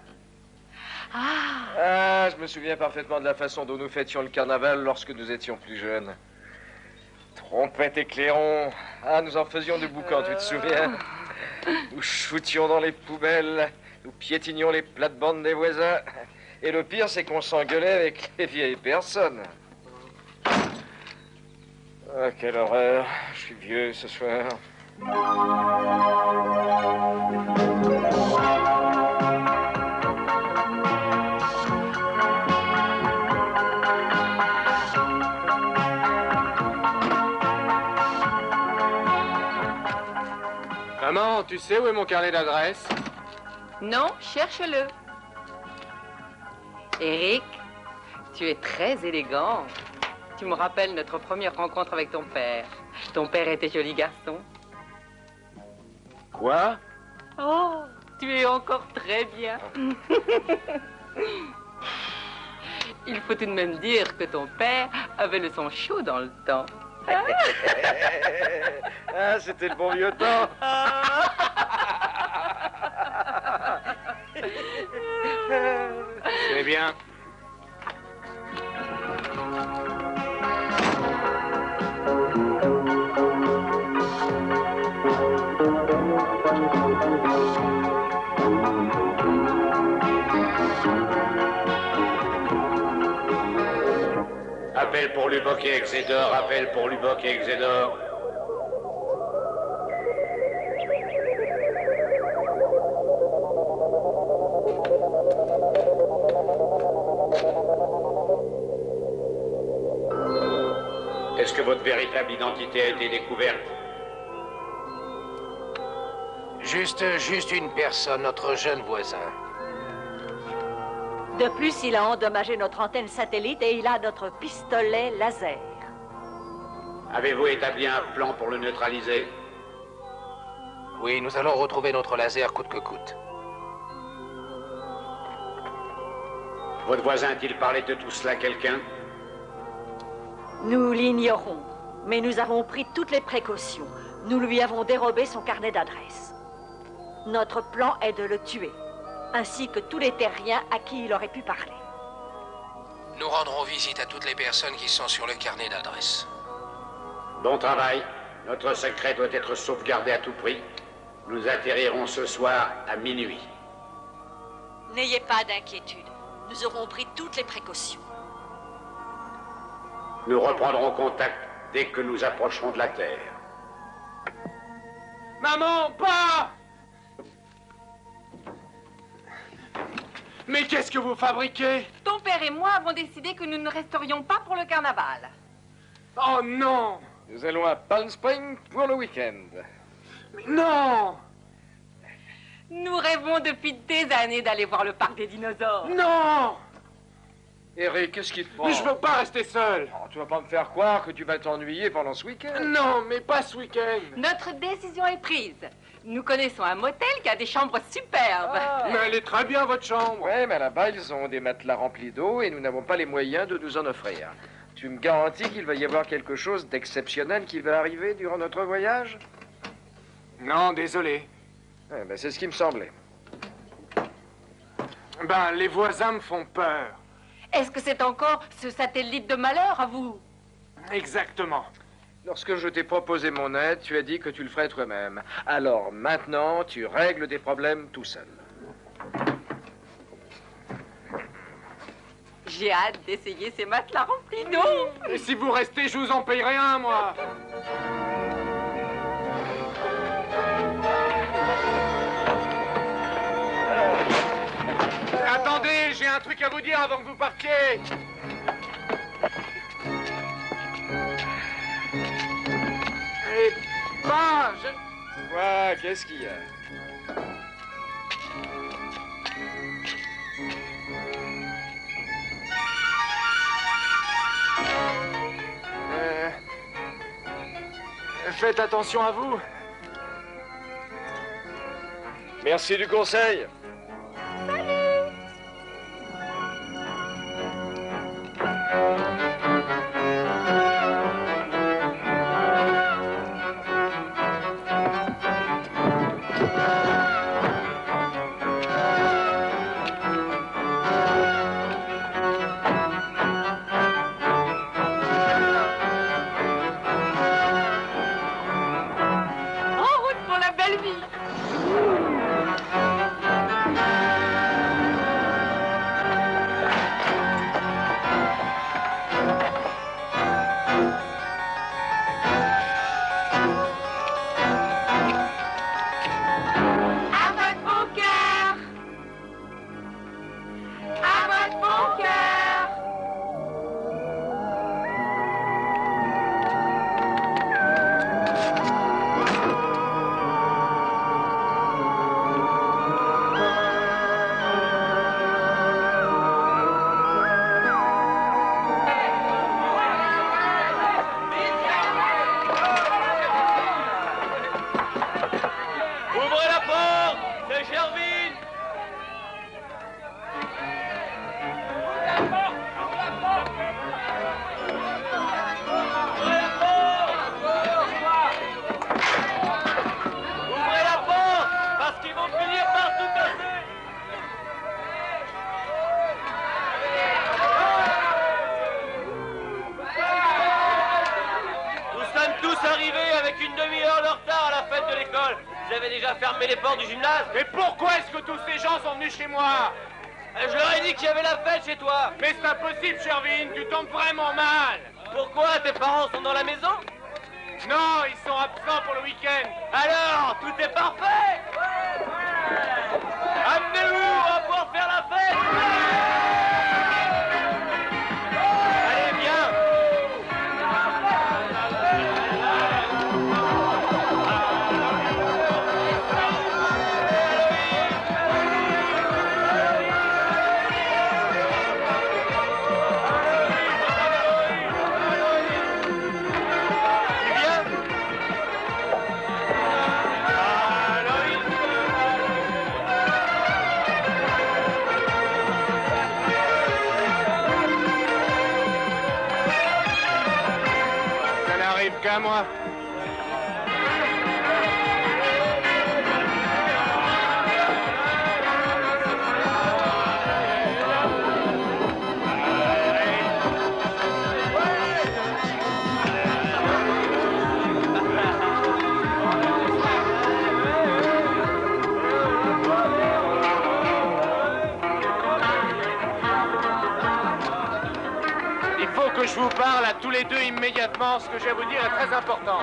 Ah, je me souviens parfaitement de la façon dont nous fêtions le carnaval lorsque nous étions plus jeunes. Trompette et clairon. Ah, nous en faisions de boucans, tu te souviens? Nous shootions dans les poubelles, nous piétinions les plates-bandes des voisins. Et le pire, c'est qu'on s'engueulait avec les vieilles personnes. Ah, quelle horreur. Je suis vieux ce soir. Maman, tu sais où est mon carnet d'adresse? Non, cherche-le. Eric, tu es très élégant. Tu me rappelles notre première rencontre avec ton père. Ton père était joli garçon. Quoi? Oh, tu es encore très bien. Il faut tout de même dire que ton père avait le sang chaud dans le temps. Ah, c'était le bon vieux temps. C'est bien. Appel pour Lubbock et Exedor, appel pour Lubbock et Exedor. Est-ce que votre véritable identité a été découverte? Juste une personne, notre jeune voisin. De plus, il a endommagé notre antenne satellite et il a notre pistolet laser. Avez-vous établi un plan pour le neutraliser? Oui, nous allons retrouver notre laser coûte que coûte. Votre voisin a-t-il parlé de tout cela à quelqu'un? Nous l'ignorons, mais nous avons pris toutes les précautions. Nous lui avons dérobé son carnet d'adresse. Notre plan est de le tuer, ainsi que tous les terriens à qui il aurait pu parler. Nous rendrons visite à toutes les personnes qui sont sur le carnet d'adresse. Bon travail. Notre secret doit être sauvegardé à tout prix. Nous atterrirons ce soir à minuit. N'ayez pas d'inquiétude. Nous aurons pris toutes les précautions. Nous reprendrons contact dès que nous approcherons de la Terre. Maman, pas! Mais qu'est-ce que vous fabriquez? Ton père et moi avons décidé que nous ne resterions pas pour le carnaval. Oh non! Nous allons à Palm Springs pour le week-end. Mais non! Nous rêvons depuis des années d'aller voir le parc des dinosaures. Non! Eric, qu'est-ce qui te prend? Mais je veux pas rester seul! Oh, tu vas pas me faire croire que tu vas t'ennuyer pendant ce week-end? Non, mais pas ce week-end! Notre décision est prise. Nous connaissons un motel qui a des chambres superbes. Mais elle est très bien, votre chambre! Ouais, mais là-bas, ils ont des matelas remplis d'eau et nous n'avons pas les moyens de nous en offrir. Tu me garantis qu'il va y avoir quelque chose d'exceptionnel qui va arriver durant notre voyage? Non, désolé. Eh ben, c'est ce qui me semblait. Ben, les voisins me font peur. Est-ce que c'est encore ce satellite de malheur à vous? Exactement. Lorsque je t'ai proposé mon aide, tu as dit que tu le ferais toi-même. Alors maintenant, tu règles tes problèmes tout seul. J'ai hâte d'essayer ces matelas remplis d'eau. Et si vous restez, je vous en payerai un, moi. Attendez, j'ai un truc à vous dire avant que vous partiez. Et pas, Quoi? Qu'est-ce qu'il y a? Faites attention à vous. Merci du conseil. belle vie. À votre bon cœur. À votre bon cœur. Ouvrez la porte, c'est Gervin. Ouvrez la porte, parce qu'ils vont finir par tout casser. Nous sommes tous arrivés avec une demi-heure de retard à la fête de l'école. Vous avez déjà fermé les portes du gymnase? Mais pourquoi est-ce que tous ces gens sont venus chez moi? Je leur ai dit qu'il y avait la fête chez toi. Mais c'est impossible, Shervin, tu tombes vraiment mal. Pourquoi? Tes parents sont dans la maison? Non, ils sont absents pour le week-end. Alors, tout est parfait. Amenez-vous, on va pouvoir faire la fête. Allez, viens. Ça n'arrive qu'à moi. Il faut que je vous parle à tous les deux immédiatement. Ce que je vais vous dire est très important.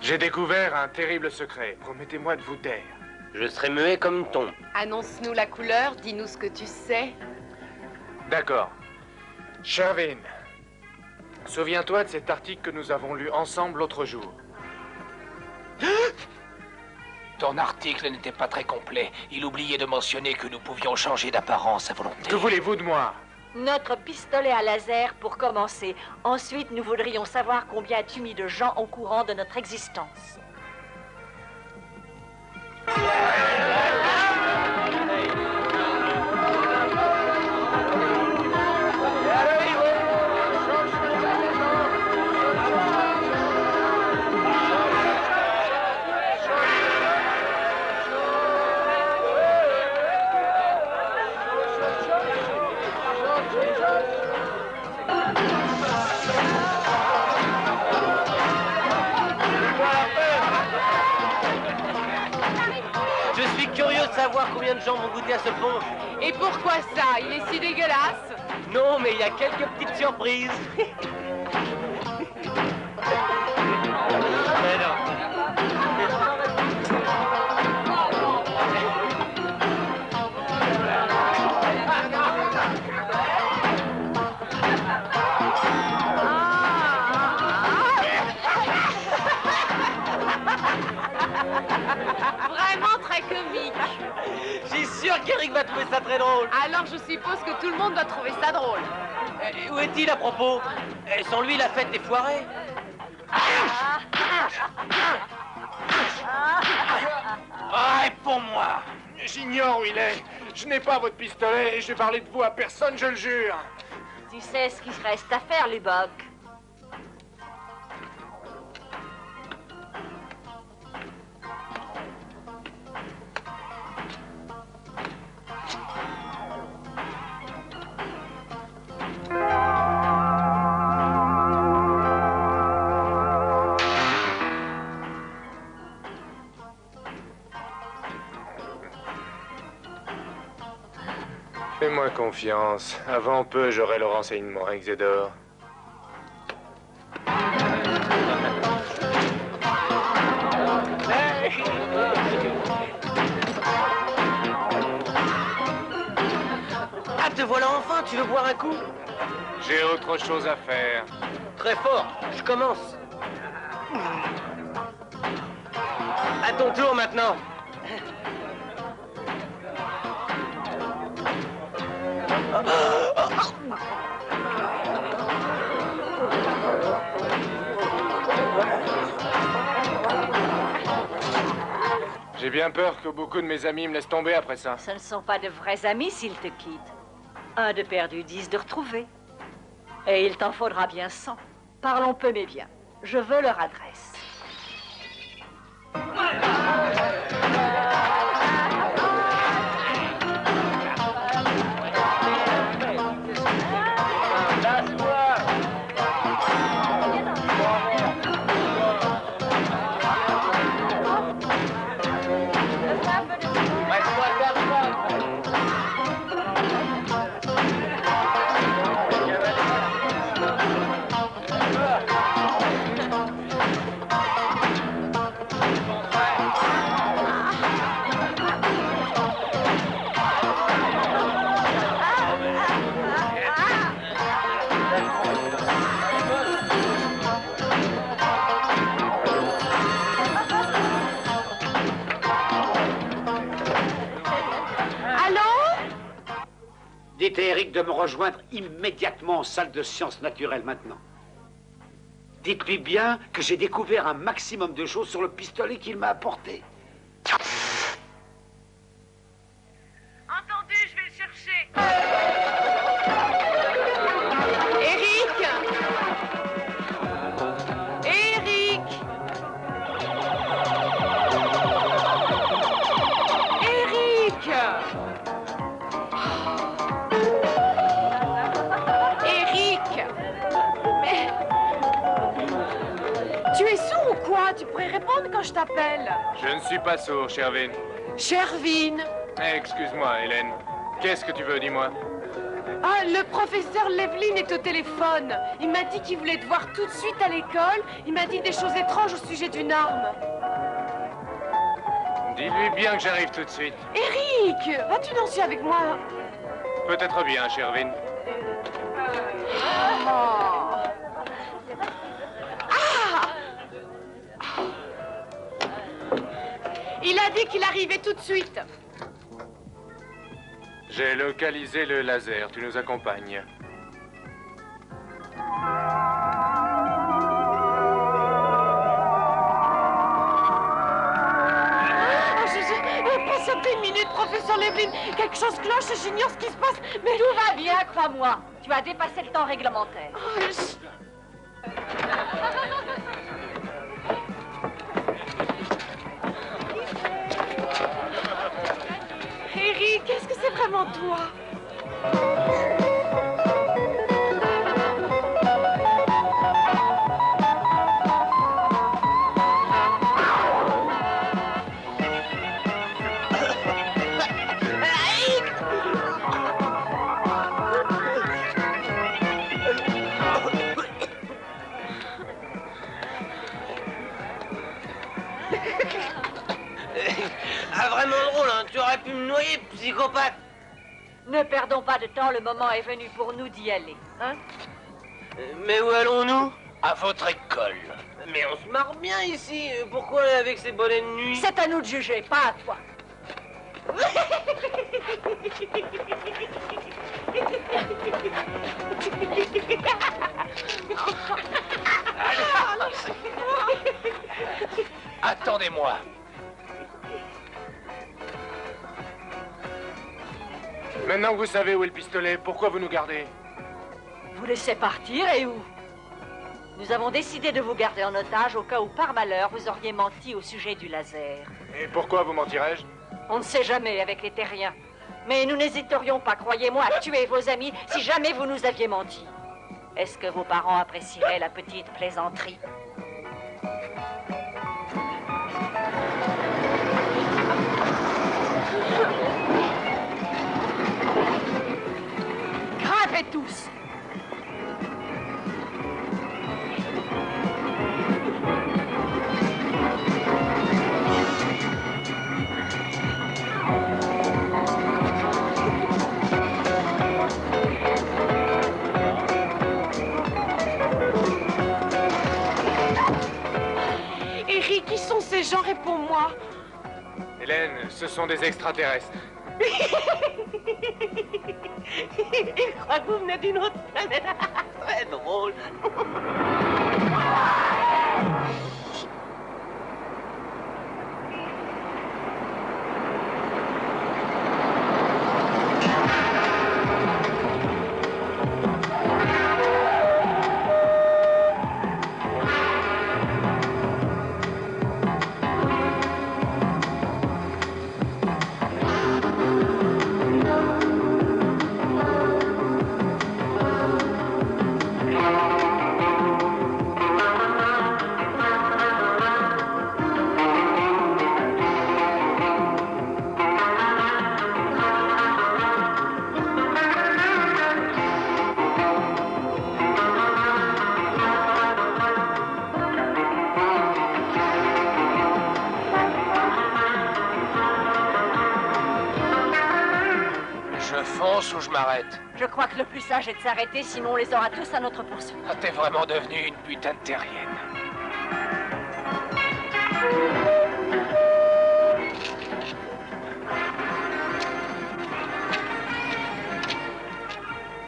J'ai découvert un terrible secret. Promettez-moi de vous taire. Je serai muet comme une tombe. Annonce-nous la couleur, dis-nous ce que tu sais. D'accord. Shervin, souviens-toi de cet article que nous avons lu ensemble l'autre jour. Ton article n'était pas très complet. Il oubliait de mentionner que nous pouvions changer d'apparence à volonté. Que voulez-vous de moi? Notre pistolet à laser pour commencer. Ensuite, nous voudrions savoir combien as-tu mis de gens au courant de notre existence. Je suis curieux de savoir combien de gens vont goûter à ce punch. Et pourquoi ça? Il est si dégueulasse. Non, mais il y a quelques petites surprises. Mais non. Vraiment très comique. Je suis sûr qu'Eric va trouver ça très drôle. Alors je suppose que tout le monde doit trouver ça drôle. Où est-il à propos? Sans lui, la fête est foirée. Ah, réponds-moi! J'ignore où il est. Je n'ai pas votre pistolet et je vais parler de vous à personne, je le jure. Tu sais ce qu'il reste à faire, Lubbock. Fais-moi confiance. Avant peu, j'aurai le renseignement, Exedor. Ah, te voilà enfin, tu veux boire un coup? J'ai autre chose à faire. Très fort, je commence. À ton tour maintenant. J'ai bien peur que beaucoup de mes amis me laissent tomber après ça. Ce ne sont pas de vrais amis s'ils te quittent. Un de perdu, 10 de retrouvé. Et il t'en faudra bien 100. Parlons peu mais bien. Je veux leur adresse. Dites à Eric de me rejoindre immédiatement en salle de sciences naturelles maintenant. Dites-lui bien que j'ai découvert un maximum de choses sur le pistolet qu'il m'a apporté. Entendu, je vais le chercher. Eric! Eric! Eric! Eric! Mais... Tu es sourd ou quoi? Tu pourrais répondre quand je t'appelle. Je ne suis pas sourd, Shervin. Shervin! Excuse-moi, Hélène. Qu'est-ce que tu veux, dis-moi? Ah, le professeur Levlin est au téléphone. Il m'a dit qu'il voulait te voir tout de suite à l'école. Il m'a dit des choses étranges au sujet d'une arme. Dis-lui bien que j'arrive tout de suite. Eric, vas-tu danser avec moi? Peut-être bien, Shervin. Ah! Il a dit qu'il arrivait tout de suite. J'ai localisé le laser. Tu nous accompagnes. Patientez une minute, professeur Levlin. Quelque chose cloche et j'ignore ce qui se passe. Mais Tout va bien, crois-moi. Tu as dépassé le temps réglementaire. Eric, est-ce que c'est vraiment toi? Ah, vraiment drôle, hein. Tu aurais pu me noyer, psychopathe. Ne perdons pas de temps, le moment est venu pour nous d'y aller. Hein? Mais où allons-nous? À votre école. Mais on se marre bien ici. Pourquoi aller avec ces bonnets de nuit? C'est à nous de juger, pas à toi. Attendez-moi. Maintenant que vous savez où est le pistolet, pourquoi vous nous gardez? Vous laissez partir et où? Nous avons décidé de vous garder en otage au cas où, par malheur, vous auriez menti au sujet du laser. Et pourquoi vous mentirais-je? On ne sait jamais avec les terriens. Mais nous n'hésiterions pas, croyez-moi, à tuer vos amis si jamais vous nous aviez menti. Est-ce que vos parents apprécieraient la petite plaisanterie? Grimpez tous! Eric, qui sont ces gens? Réponds-moi. Hélène, ce sont des extraterrestres. Il croit que vous venez d'une autre planète. Très drôle. Je fonce ou je m'arrête? Je crois que le plus sage est de s'arrêter, sinon on les aura tous à notre poursuite. Ah, t'es vraiment devenue une putain de terrienne.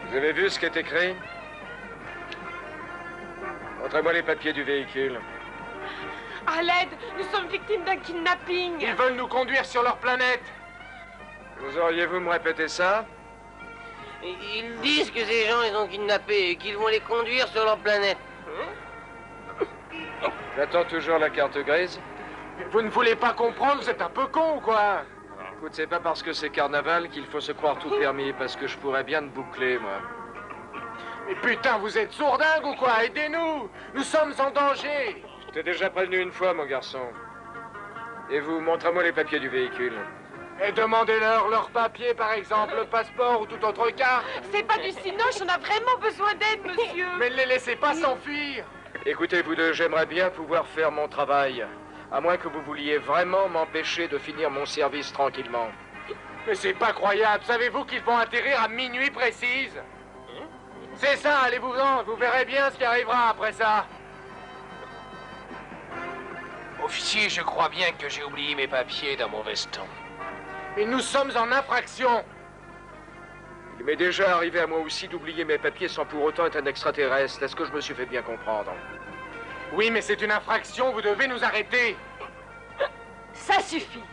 Vous avez vu ce qui est écrit? Montrez-moi les papiers du véhicule. À l'aide, nous sommes victimes d'un kidnapping. Ils veulent nous conduire sur leur planète. Vous auriez-vous me répéter ça? Ils disent que ces gens les ont kidnappés et qu'ils vont les conduire sur leur planète. J'attends toujours la carte grise. Vous ne voulez pas comprendre, vous êtes un peu con ou quoi? Écoute, c'est pas parce que c'est carnaval qu'il faut se croire tout permis, parce que je pourrais bien te boucler, moi. Mais putain, vous êtes sourdingue ou quoi? Aidez-nous! Nous sommes en danger! Je t'ai déjà prévenu une fois, mon garçon. Et vous, montrez-moi les papiers du véhicule. Et demandez-leur leurs papiers, par exemple, le passeport ou toute autre carte. C'est pas du cinoche, on a vraiment besoin d'aide, monsieur. Mais ne les laissez pas s'enfuir! Écoutez, vous deux, j'aimerais bien pouvoir faire mon travail. À moins que vous vouliez vraiment m'empêcher de finir mon service tranquillement. Mais c'est pas croyable. Savez-vous qu'ils vont atterrir à minuit précise? C'est ça, allez-vous-en. Vous verrez bien ce qui arrivera après ça. Officier, je crois bien que j'ai oublié mes papiers dans mon veston. Et nous sommes en infraction. Il m'est déjà arrivé à moi aussi d'oublier mes papiers sans pour autant être un extraterrestre. Est-ce que je me suis fait bien comprendre? Oui, mais c'est une infraction. Vous devez nous arrêter. Ça suffit.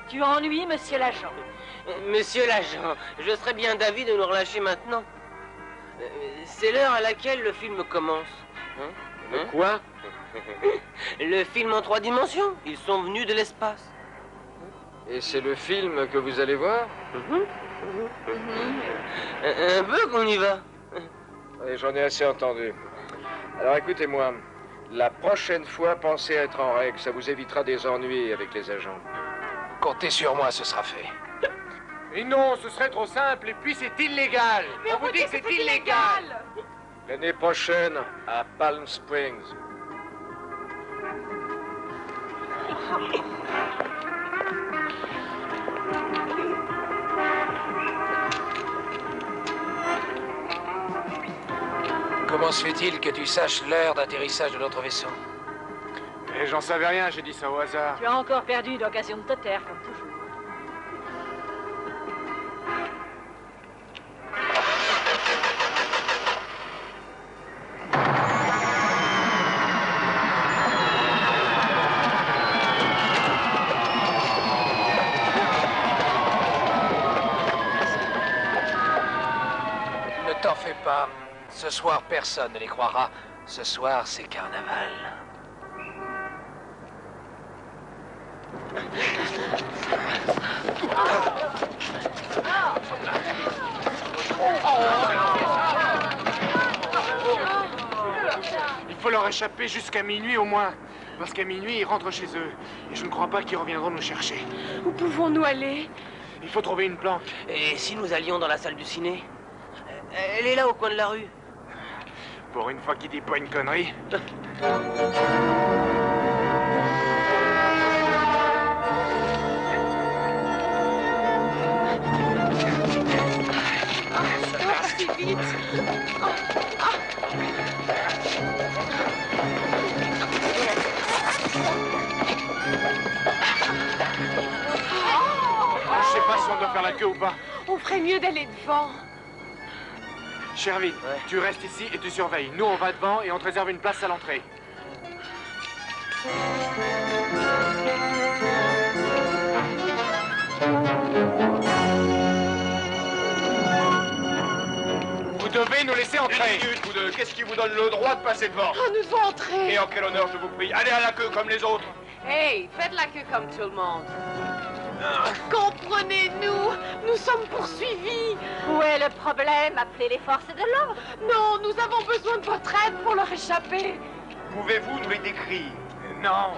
Tu ennuies, monsieur l'agent. Monsieur l'agent, je serais bien d'avis de nous relâcher maintenant. C'est l'heure à laquelle le film commence. Le quoi? Le film en 3 dimensions. Ils sont venus de l'espace. Et c'est le film que vous allez voir? Un peu qu'on y va. Oui, j'en ai assez entendu. Alors écoutez-moi, la prochaine fois, pensez à être en règle. Ça vous évitera des ennuis avec les agents. Comptez sur moi, ce sera fait. Et non, ce serait trop simple. Et puis c'est illégal. Mais on vous dit que c'est illégal. L'année prochaine, à Palm Springs. Comment se fait-il que tu saches l'heure d'atterrissage de notre vaisseau? Et j'en savais rien, j'ai dit ça au hasard. Tu as encore perdu une occasion de te taire, comme toujours. Ah, ce soir, personne ne les croira. Ce soir, c'est carnaval. Il faut leur échapper jusqu'à minuit au moins. Parce qu'à minuit, ils rentrent chez eux. Et je ne crois pas qu'ils reviendront nous chercher. Où pouvons-nous aller? Il faut trouver une planque. Et si nous allions dans la salle du ciné? Elle est là au coin de la rue. Pour une fois qu'il dit pas une connerie. Si vite! Je sais pas si on doit faire la queue ou pas. On ferait mieux d'aller devant. Shervin, tu restes ici et tu surveilles. Nous, on va devant et on te réserve une place à l'entrée. Vous devez nous laisser entrer. Une minute, vous deux. Qu'est-ce qui vous donne le droit de passer devant? Oh, nous devons entrer. Et en quel honneur, je vous prie? Allez à la queue comme les autres. Hey, faites la queue comme tout le monde. Comprenez-nous, nous sommes poursuivis. Où est le problème? Appelez les forces de l'ordre. Non, nous avons besoin de votre aide pour leur échapper. Pouvez-vous nous les décrire? Non.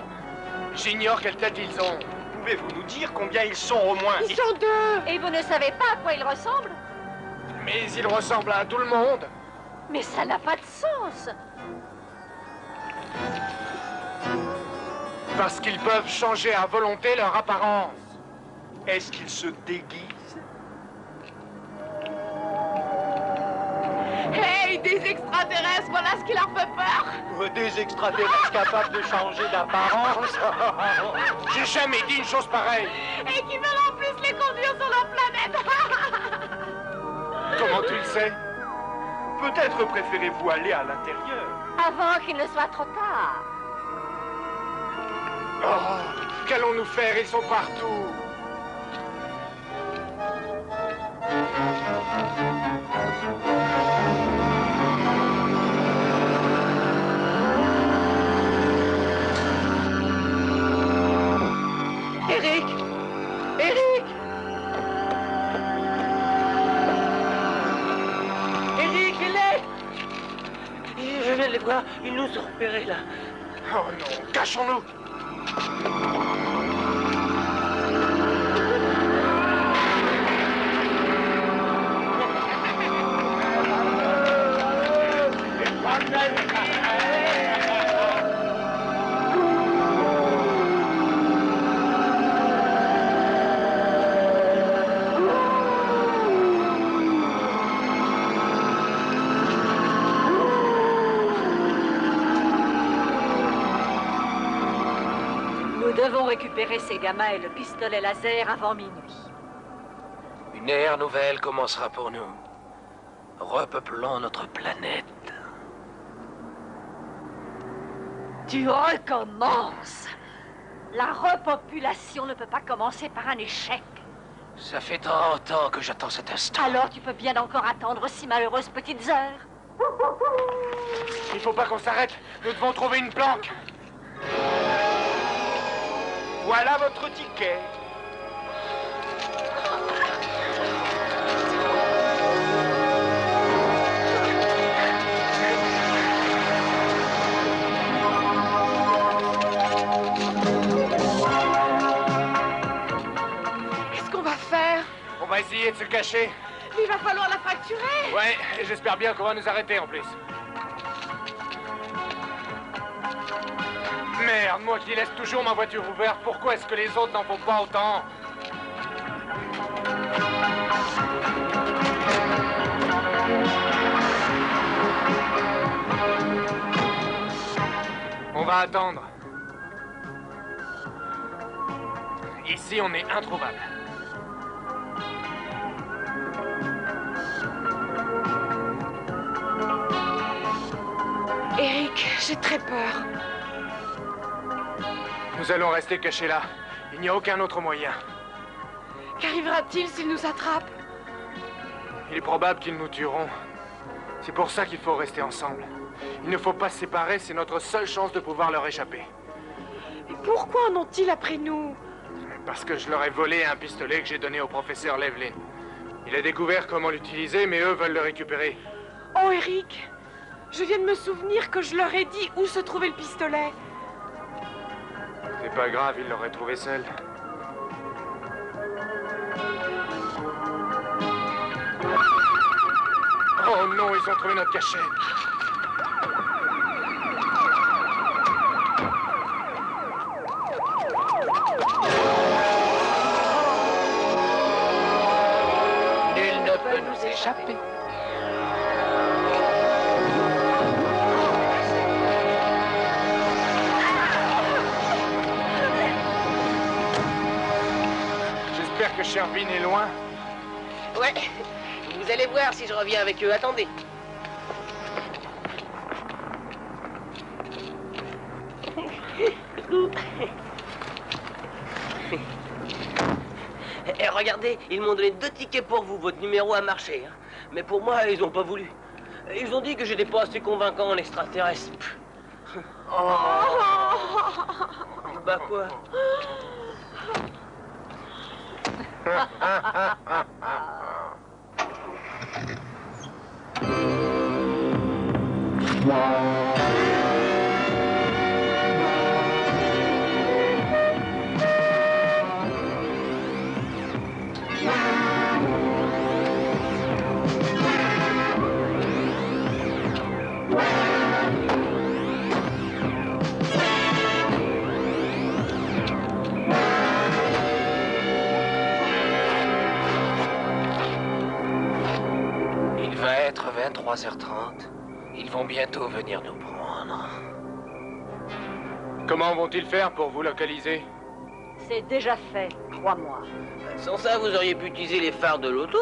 J'ignore quelle tête ils ont. Pouvez-vous nous dire combien ils sont au moins? Ils sont deux. Et vous ne savez pas à quoi ils ressemblent? Mais ils ressemblent à tout le monde. Mais ça n'a pas de sens. Parce qu'ils peuvent changer à volonté leur apparence. Est-ce qu'ils se déguisent? Hey, des extraterrestres, voilà ce qui leur fait peur. Des extraterrestres capables de changer d'apparence? J'ai jamais dit une chose pareille. Et qui veulent en plus les conduire sur leur planète. Comment tu le sais? Peut-être préférez-vous aller à l'intérieur? Avant qu'il ne soit trop tard. Oh, qu'allons-nous faire? Ils sont partout. Eric! Eric! Eric, il est! Je viens de les voir, ils nous ont repérés là. Oh non, cachons-nous. Nous devons récupérer ces gamins et le pistolet laser avant minuit. Une ère nouvelle commencera pour nous. Repeuplant notre planète. Tu recommences. La repopulation ne peut pas commencer par un échec. Ça fait 30 ans que j'attends cet instant. Alors tu peux bien encore attendre 6 malheureuses petites heures. Il faut pas qu'on s'arrête. Nous devons trouver une planque. Voilà votre ticket. Qu'est-ce qu'on va faire? On va essayer de se cacher. Il va falloir la fracturer. Ouais, et j'espère bien qu'on va nous arrêter en plus. Merde, moi qui laisse toujours ma voiture ouverte, pourquoi est-ce que les autres n'en font pas autant? On va attendre. Ici, on est introuvable. Eric, j'ai très peur. Nous allons rester cachés là. Il n'y a aucun autre moyen. Qu'arrivera-t-il s'ils nous attrapent? Il est probable qu'ils nous tueront. C'est pour ça qu'il faut rester ensemble. Il ne faut pas se séparer, c'est notre seule chance de pouvoir leur échapper. Et pourquoi en ont-ils après nous? Parce que je leur ai volé un pistolet que j'ai donné au professeur Levlin. Il a découvert comment l'utiliser, mais eux veulent le récupérer. Oh, Eric, je viens de me souvenir que je leur ai dit où se trouvait le pistolet. C'est pas grave, ils l'auraient trouvé seul. Oh non, ils ont trouvé notre cachette. Nul ne peut nous échapper. J'espère que Sherbin est loin. Ouais, vous allez voir si je reviens avec eux. Attendez. Et regardez, ils m'ont donné 2 tickets pour vous. Votre numéro a marché. Hein. Mais pour moi, ils ont pas voulu. Ils ont dit que j'étais pas assez convaincant en extraterrestre. Oh. Bah quoi? Il va être 23h30. Ils vont bientôt venir nous prendre. Comment vont-ils faire pour vous localiser? C'est déjà fait, crois-moi. Sans ça, vous auriez pu utiliser les phares de l'auto.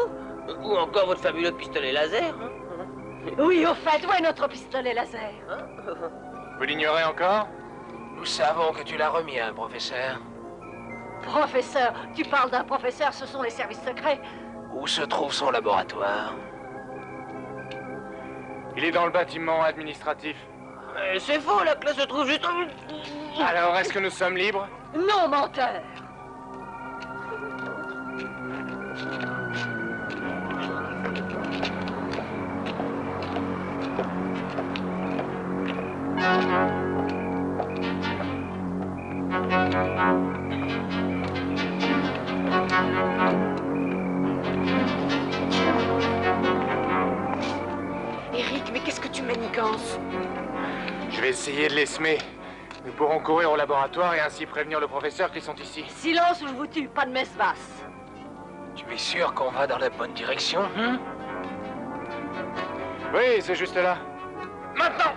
Ou encore votre fabuleux pistolet laser. Hein. Oui, au fait, où est notre pistolet laser? Vous l'ignorez encore? Nous savons que tu l'as remis à un professeur. Professeur, tu parles d'un professeur, ce sont les services secrets. Où se trouve son laboratoire? Il est dans le bâtiment administratif. C'est faux, la classe se trouve juste en... Alors, est-ce que nous sommes libres? Non, menteur! Eric, mais qu'est-ce que tu manigances? Je vais essayer de les semer. Nous pourrons courir au laboratoire et ainsi prévenir le professeur qu'ils sont ici. Silence ou je vous tue, pas de messe basse. Tu es sûr qu'on va dans la bonne direction, hein? Oui, c'est juste là. Maintenant!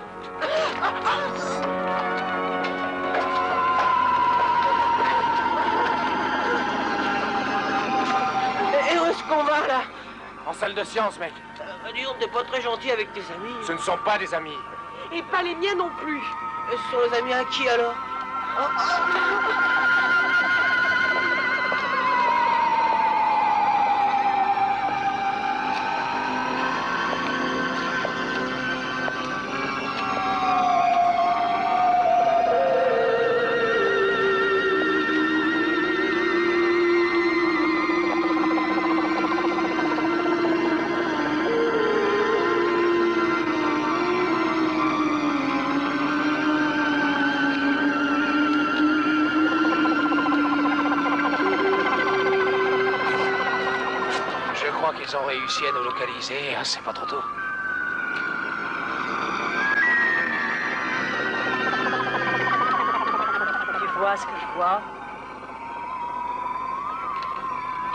Et où est-ce qu'on va, là? En salle de science, mec. Dis donc, t'es pas très gentil avec tes amis. Ce ne sont pas des amis. Et pas les miens non plus. Et ce sont les amis à qui, alors? Ils ont réussi à nous localiser, hein, c'est pas trop tôt. Tu vois ce que je vois?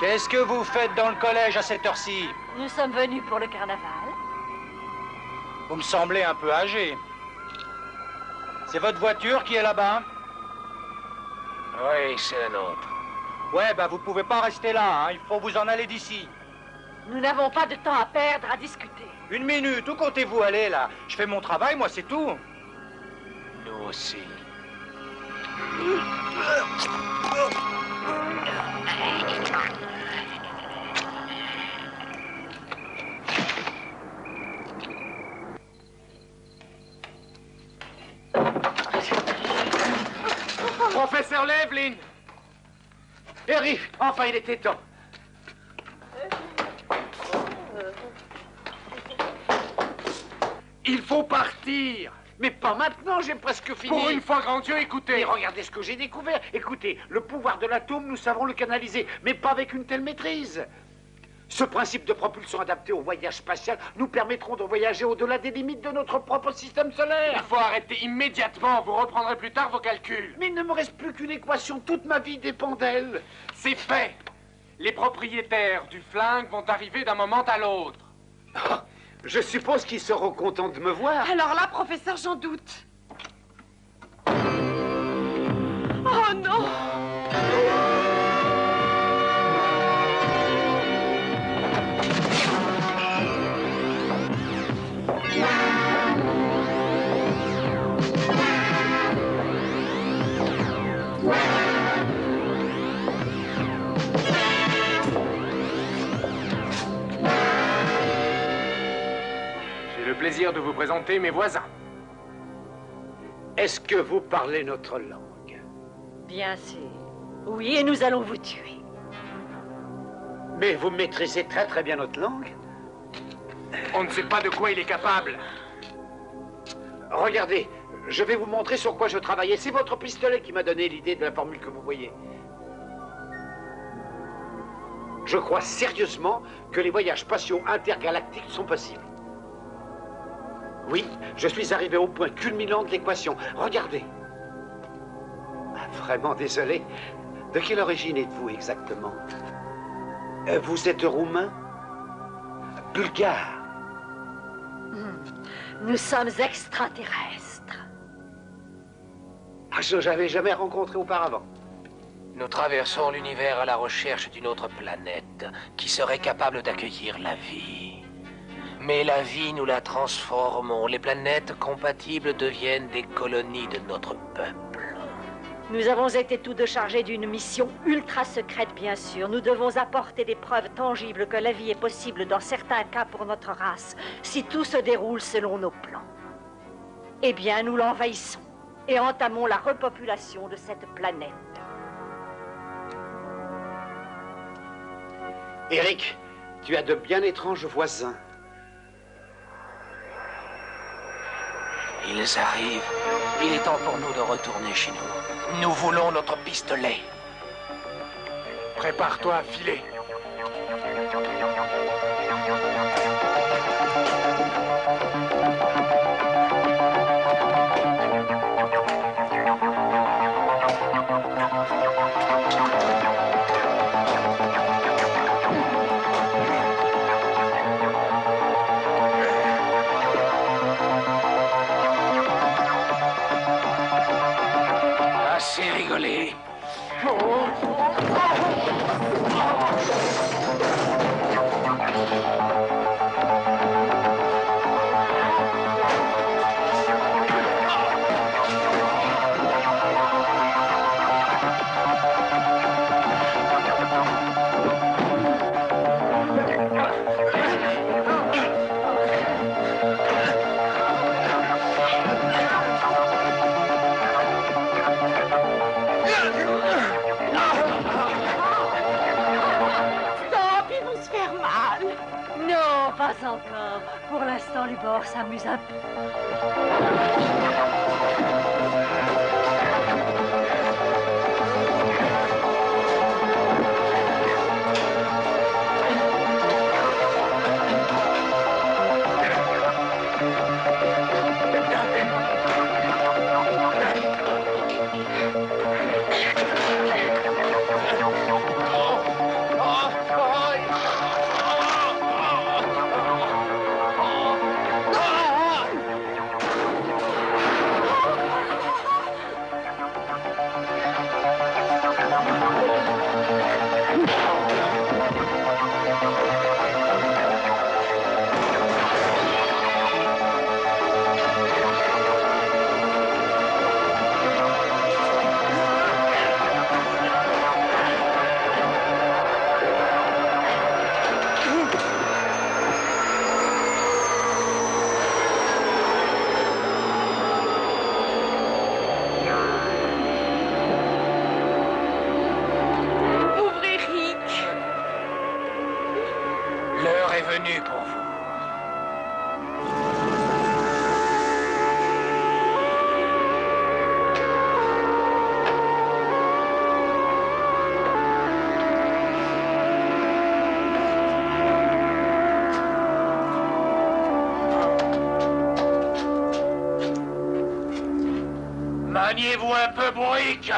Qu'est-ce que vous faites dans le collège à cette heure-ci? Nous sommes venus pour le carnaval. Vous me semblez un peu âgé. C'est votre voiture qui est là-bas? Oui, c'est la nôtre. Ouais, bah vous pouvez pas rester là, hein. Il faut vous en aller d'ici. Nous n'avons pas de temps à perdre à discuter. Une minute, où comptez-vous aller, là? Je fais mon travail, moi, c'est tout. Nous aussi. se relève, Lynn. Eric, enfin, il était temps. Il faut partir. Mais pas maintenant, j'ai presque fini. Pour une fois, grand Dieu, écoutez. Et regardez ce que j'ai découvert. Écoutez, le pouvoir de l'atome, nous savons le canaliser, mais pas avec une telle maîtrise. Ce principe de propulsion adapté au voyage spatial nous permettront de voyager au-delà des limites de notre propre système Il solaire. faut arrêter immédiatement. Vous reprendrez plus tard vos calculs. Mais il ne me reste plus qu'une équation. Toute ma vie dépend d'elle. C'est fait. Les propriétaires du flingue vont arriver d'un moment à l'autre. Ah, je suppose qu'ils seront contents de me voir. Alors là, professeur, j'en doute. Oh non! J'ai le plaisir de vous présenter mes voisins. Est-ce que vous parlez notre langue? Bien sûr. Oui, et nous allons vous tuer. Mais vous maîtrisez très très bien notre langue. On ne sait pas de quoi il est capable. Regardez, je vais vous montrer sur quoi je travaillais. C'est votre pistolet qui m'a donné l'idée de la formule que vous voyez. Je crois sérieusement que les voyages spatiaux intergalactiques sont possibles. Oui, je suis arrivé au point culminant de l'équation. Regardez. Ah, vraiment désolé. De quelle origine êtes-vous exactement? Vous êtes roumain? Bulgare? Nous sommes extraterrestres. Ah, je n'avais jamais rencontré auparavant. Nous traversons l'univers à la recherche d'une autre planète qui serait capable d'accueillir la vie. Mais la vie, nous la transformons. Les planètes compatibles deviennent des colonies de notre peuple. Nous avons été tous deux chargés d'une mission ultra secrète, bien sûr. Nous devons apporter des preuves tangibles que la vie est possible dans certains cas pour notre race, si tout se déroule selon nos plans. Eh bien, nous l'envahissons et entamons la repopulation de cette planète. Eric, tu as de bien étranges voisins. Ils arrivent. Il est temps pour nous de retourner chez nous. Nous voulons notre pistolet. Prépare-toi à filer. Assez rigolé. Pas encore. Pour l'instant, Lubor s'amuse un peu. Maniez-vous un peu, Bourrique!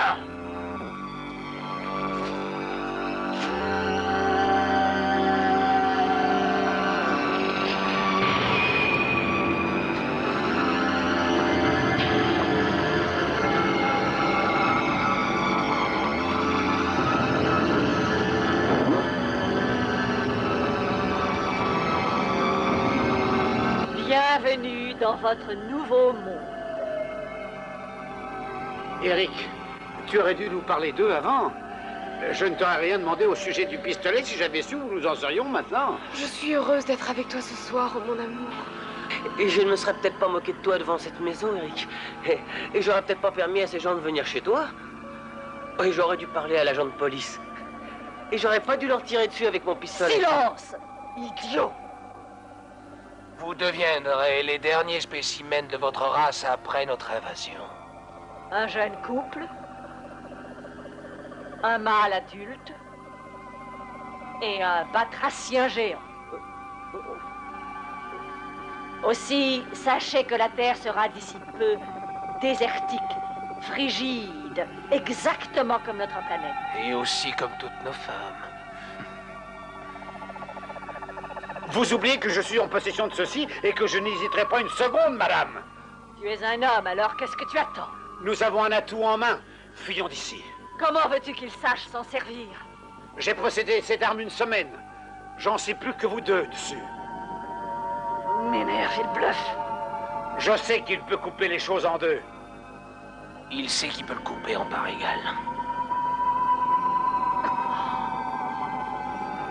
Bienvenue dans votre nouveau monde. Eric, tu aurais dû nous parler d'eux avant. Je ne t'aurais rien demandé au sujet du pistolet. Si j'avais su où nous en serions maintenant. Je suis heureuse d'être avec toi ce soir, oh mon amour. Et je ne me serais peut-être pas moqué de toi devant cette maison, Eric. Et j'aurais peut-être pas permis à ces gens de venir chez toi. Et j'aurais dû parler à l'agent de police. Et j'aurais pas dû leur tirer dessus avec mon pistolet. Silence, idiot! Vous deviendrez les derniers spécimens de votre race après notre invasion. Un jeune couple, un mâle adulte et un batracien géant. Aussi, sachez que la Terre sera d'ici peu désertique, frigide, exactement comme notre planète. Et aussi comme toutes nos femmes. Vous oubliez que je suis en possession de ceci et que je n'hésiterai pas une seconde, madame. Tu es un homme, alors qu'est-ce que tu attends? Nous avons un atout en main. Fuyons d'ici. Comment veux-tu qu'il sache s'en servir? J'ai possédé cette arme une semaine. J'en sais plus que vous deux dessus. M'énerve, il bluffe. Je sais qu'il peut couper les choses en deux. Il sait qu'il peut le couper en part égale.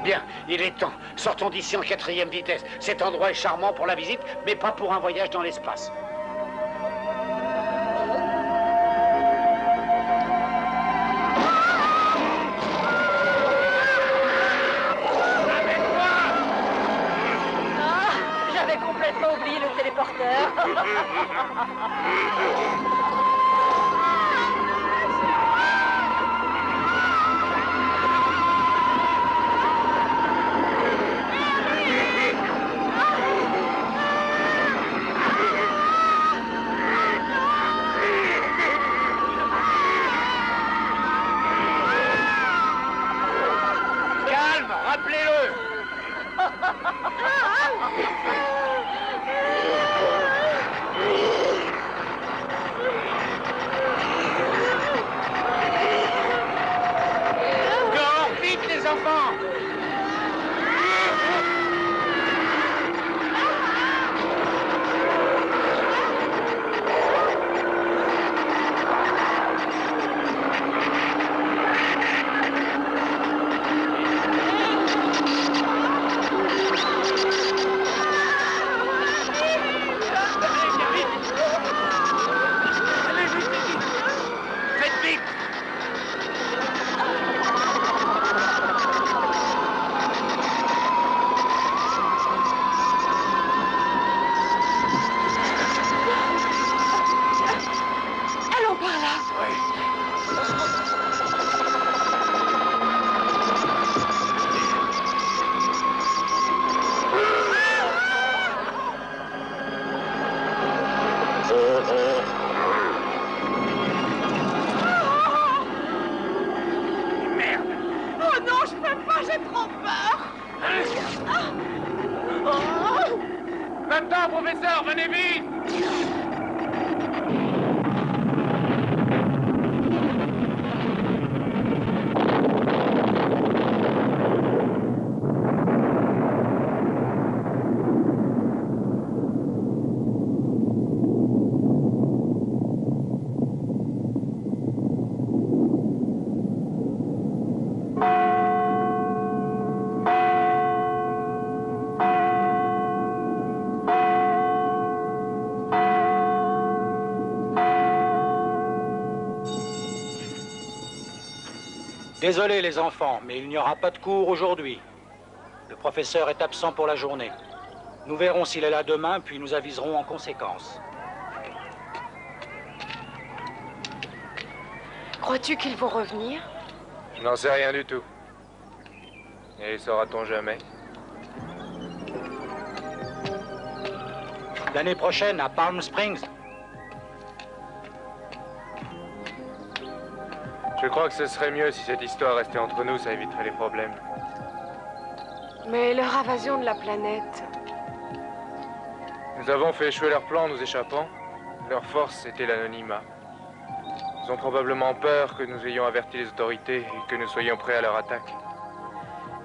Bien, il est temps. Sortons d'ici en 4e vitesse. Cet endroit est charmant pour la visite, mais pas pour un voyage dans l'espace. Ah, j'avais complètement oublié le téléporteur. Calme, rappelez-le. Dehors, vite les enfants. Faites vite. Allons par là. Oh non, je peux pas, j'ai trop peur. Même temps, professeur, venez vite! Désolé les enfants, mais il n'y aura pas de cours aujourd'hui. Le professeur est absent pour la journée. Nous verrons s'il est là demain, puis nous aviserons en conséquence. Crois-tu qu'ils vont revenir? Je n'en sais rien du tout. Et saura-t-on jamais? L'année prochaine à Palm Springs. Je crois que ce serait mieux si cette histoire restait entre nous, ça éviterait les problèmes. Mais leur invasion de la planète... Nous avons fait échouer leur plan en nous échappant. Leur force, c'était l'anonymat. Ils ont probablement peur que nous ayons averti les autorités et que nous soyons prêts à leur attaque.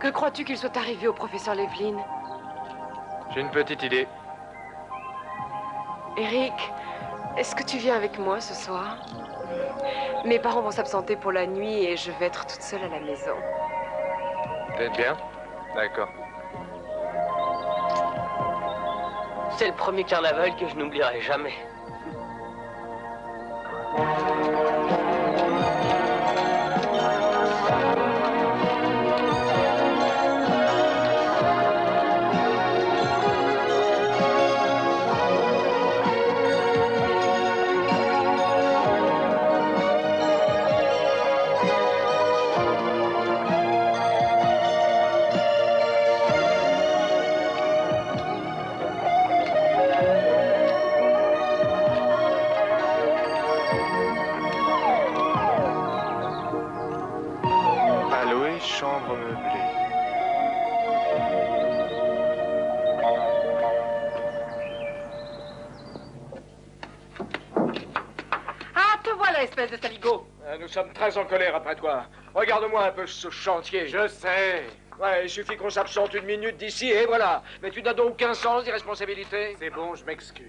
Que crois-tu qu'il soit arrivé au professeur Levlin? J'ai une petite idée. Eric, est-ce que tu viens avec moi ce soir? Mes parents vont s'absenter pour la nuit et je vais être toute seule à la maison. Peut-être bien? D'accord. C'est le premier carnaval que je n'oublierai jamais. Chambre meublée. Ah, te voilà, espèce de saligo. Nous sommes très en colère après toi. Regarde-moi un peu ce chantier. Je sais. Ouais, il suffit qu'on s'absente une minute d'ici et voilà. Mais tu n'as donc aucun sens d'irresponsabilité. C'est bon, je m'excuse.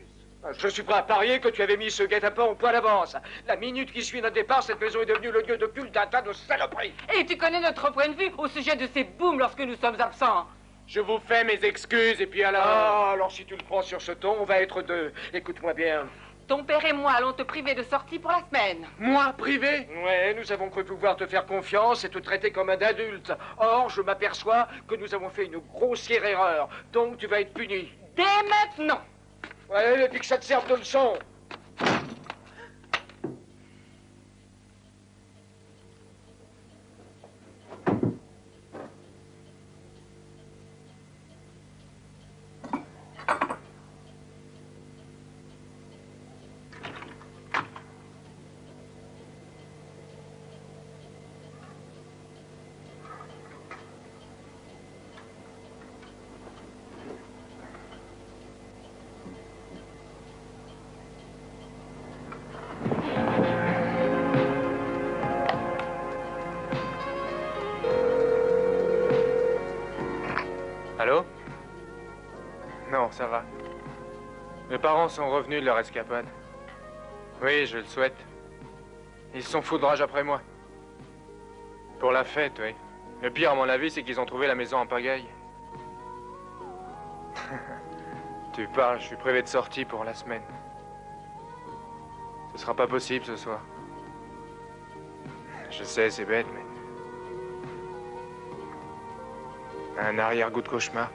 Je suis prêt à parier que tu avais mis ce guet-apens au point d'avance. La minute qui suit notre départ, cette maison est devenue le lieu de culte d'un tas de saloperies. Et tu connais notre point de vue au sujet de ces booms lorsque nous sommes absents. Je vous fais mes excuses et puis alors... Ah, alors si tu le prends sur ce ton, on va être deux. Écoute-moi bien. Ton père et moi allons te priver de sortie pour la semaine. Moi, privé? Ouais, nous avons cru pouvoir te faire confiance et te traiter comme un adulte. Or, je m'aperçois que nous avons fait une grossière erreur. Donc, tu vas être puni. Dès maintenant. Ouais, et puis que ça te serve de leçon. Allô? Non, ça va. Mes parents sont revenus de leur escapade. Oui, je le souhaite. Ils sont fous de rage après moi. Pour la fête, oui. Le pire, à mon avis, c'est qu'ils ont trouvé la maison en pagaille. Tu parles, je suis privé de sortie pour la semaine. Ce sera pas possible ce soir. Je sais, c'est bête, mais... Un arrière-goût de cauchemar.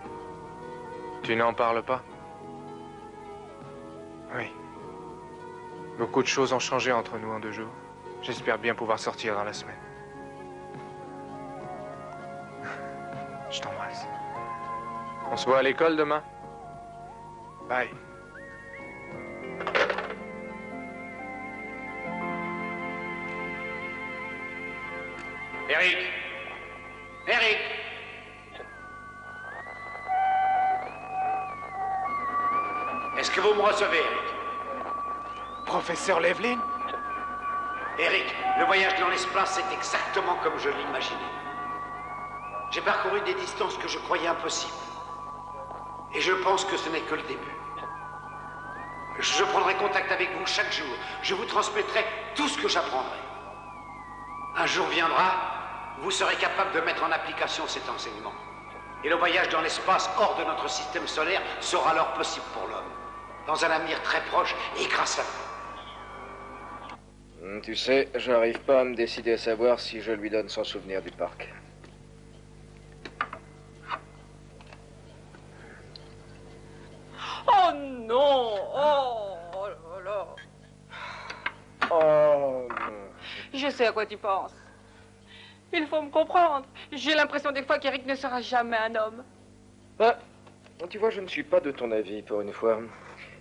Tu n'en parles pas? Oui. Beaucoup de choses ont changé entre nous en 2 jours. J'espère bien pouvoir sortir dans la semaine. Je t'embrasse. On se voit à l'école demain? Bye. Eric! Eric! Est-ce que vous me recevez, Eric? Professeur Levlin? Eric, le voyage dans l'espace est exactement comme je l'imaginais. J'ai parcouru des distances que je croyais impossibles. Et je pense que ce n'est que le début. Je prendrai contact avec vous chaque jour. Je vous transmettrai tout ce que j'apprendrai. Un jour viendra, vous serez capable de mettre en application cet enseignement. Et le voyage dans l'espace hors de notre système solaire sera alors possible pour l'homme. Dans un avenir très proche et grâce à vous. Tu sais, je n'arrive pas à me décider à savoir si je lui donne son souvenir du parc. Oh non! Oh là là! Oh non. Je sais à quoi tu penses. Il faut me comprendre. J'ai l'impression des fois qu'Eric ne sera jamais un homme. Ah, tu vois, je ne suis pas de ton avis pour une fois.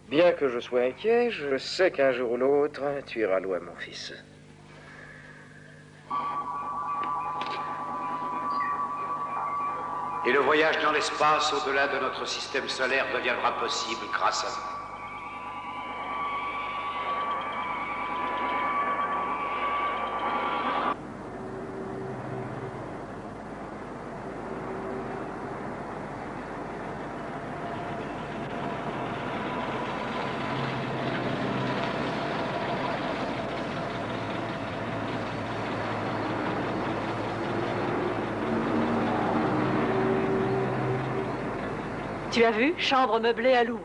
Bien que je sois inquiet, je sais qu'un jour ou l'autre, tu iras loin, mon fils. Et le voyage dans l'espace au-delà de notre système solaire deviendra possible grâce à vous. Tu as vu? Chambre meublée à louer.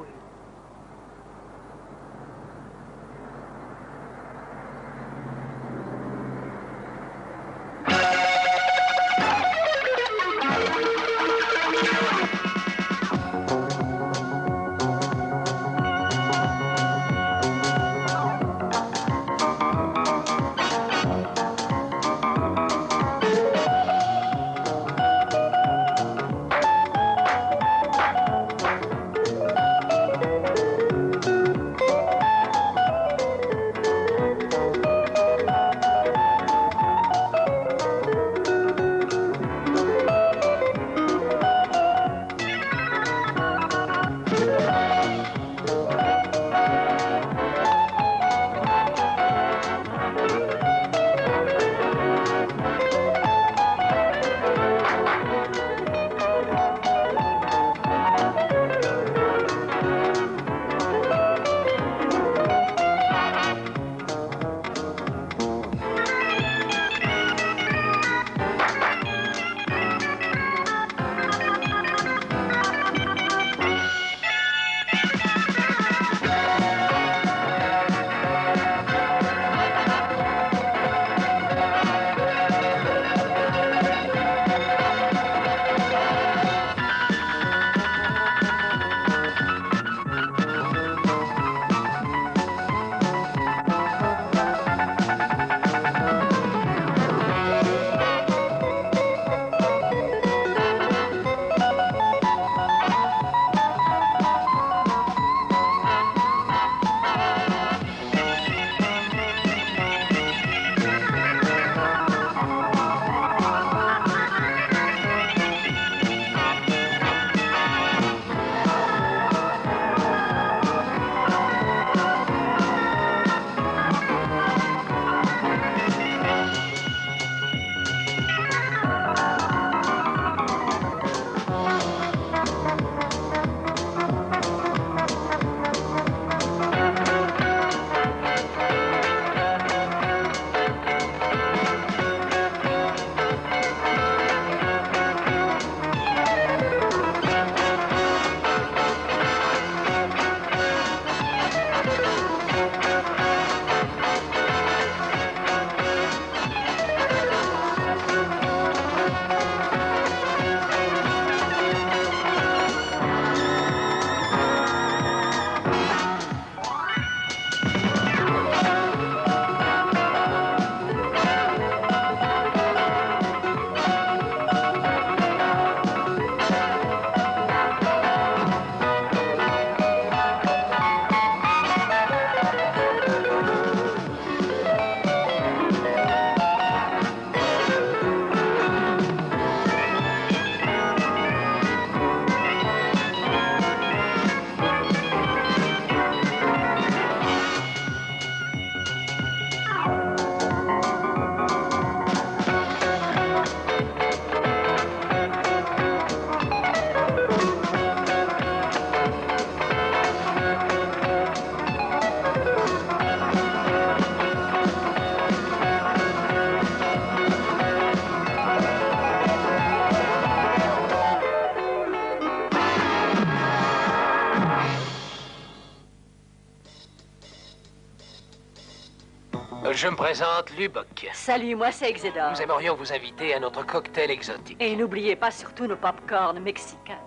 Je me présente, Lubbock. Salut, moi c'est Exedor. Nous aimerions vous inviter à notre cocktail exotique. Et n'oubliez pas surtout nos pop-corn mexicains.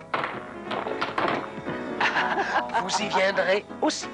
Vous y viendrez aussi.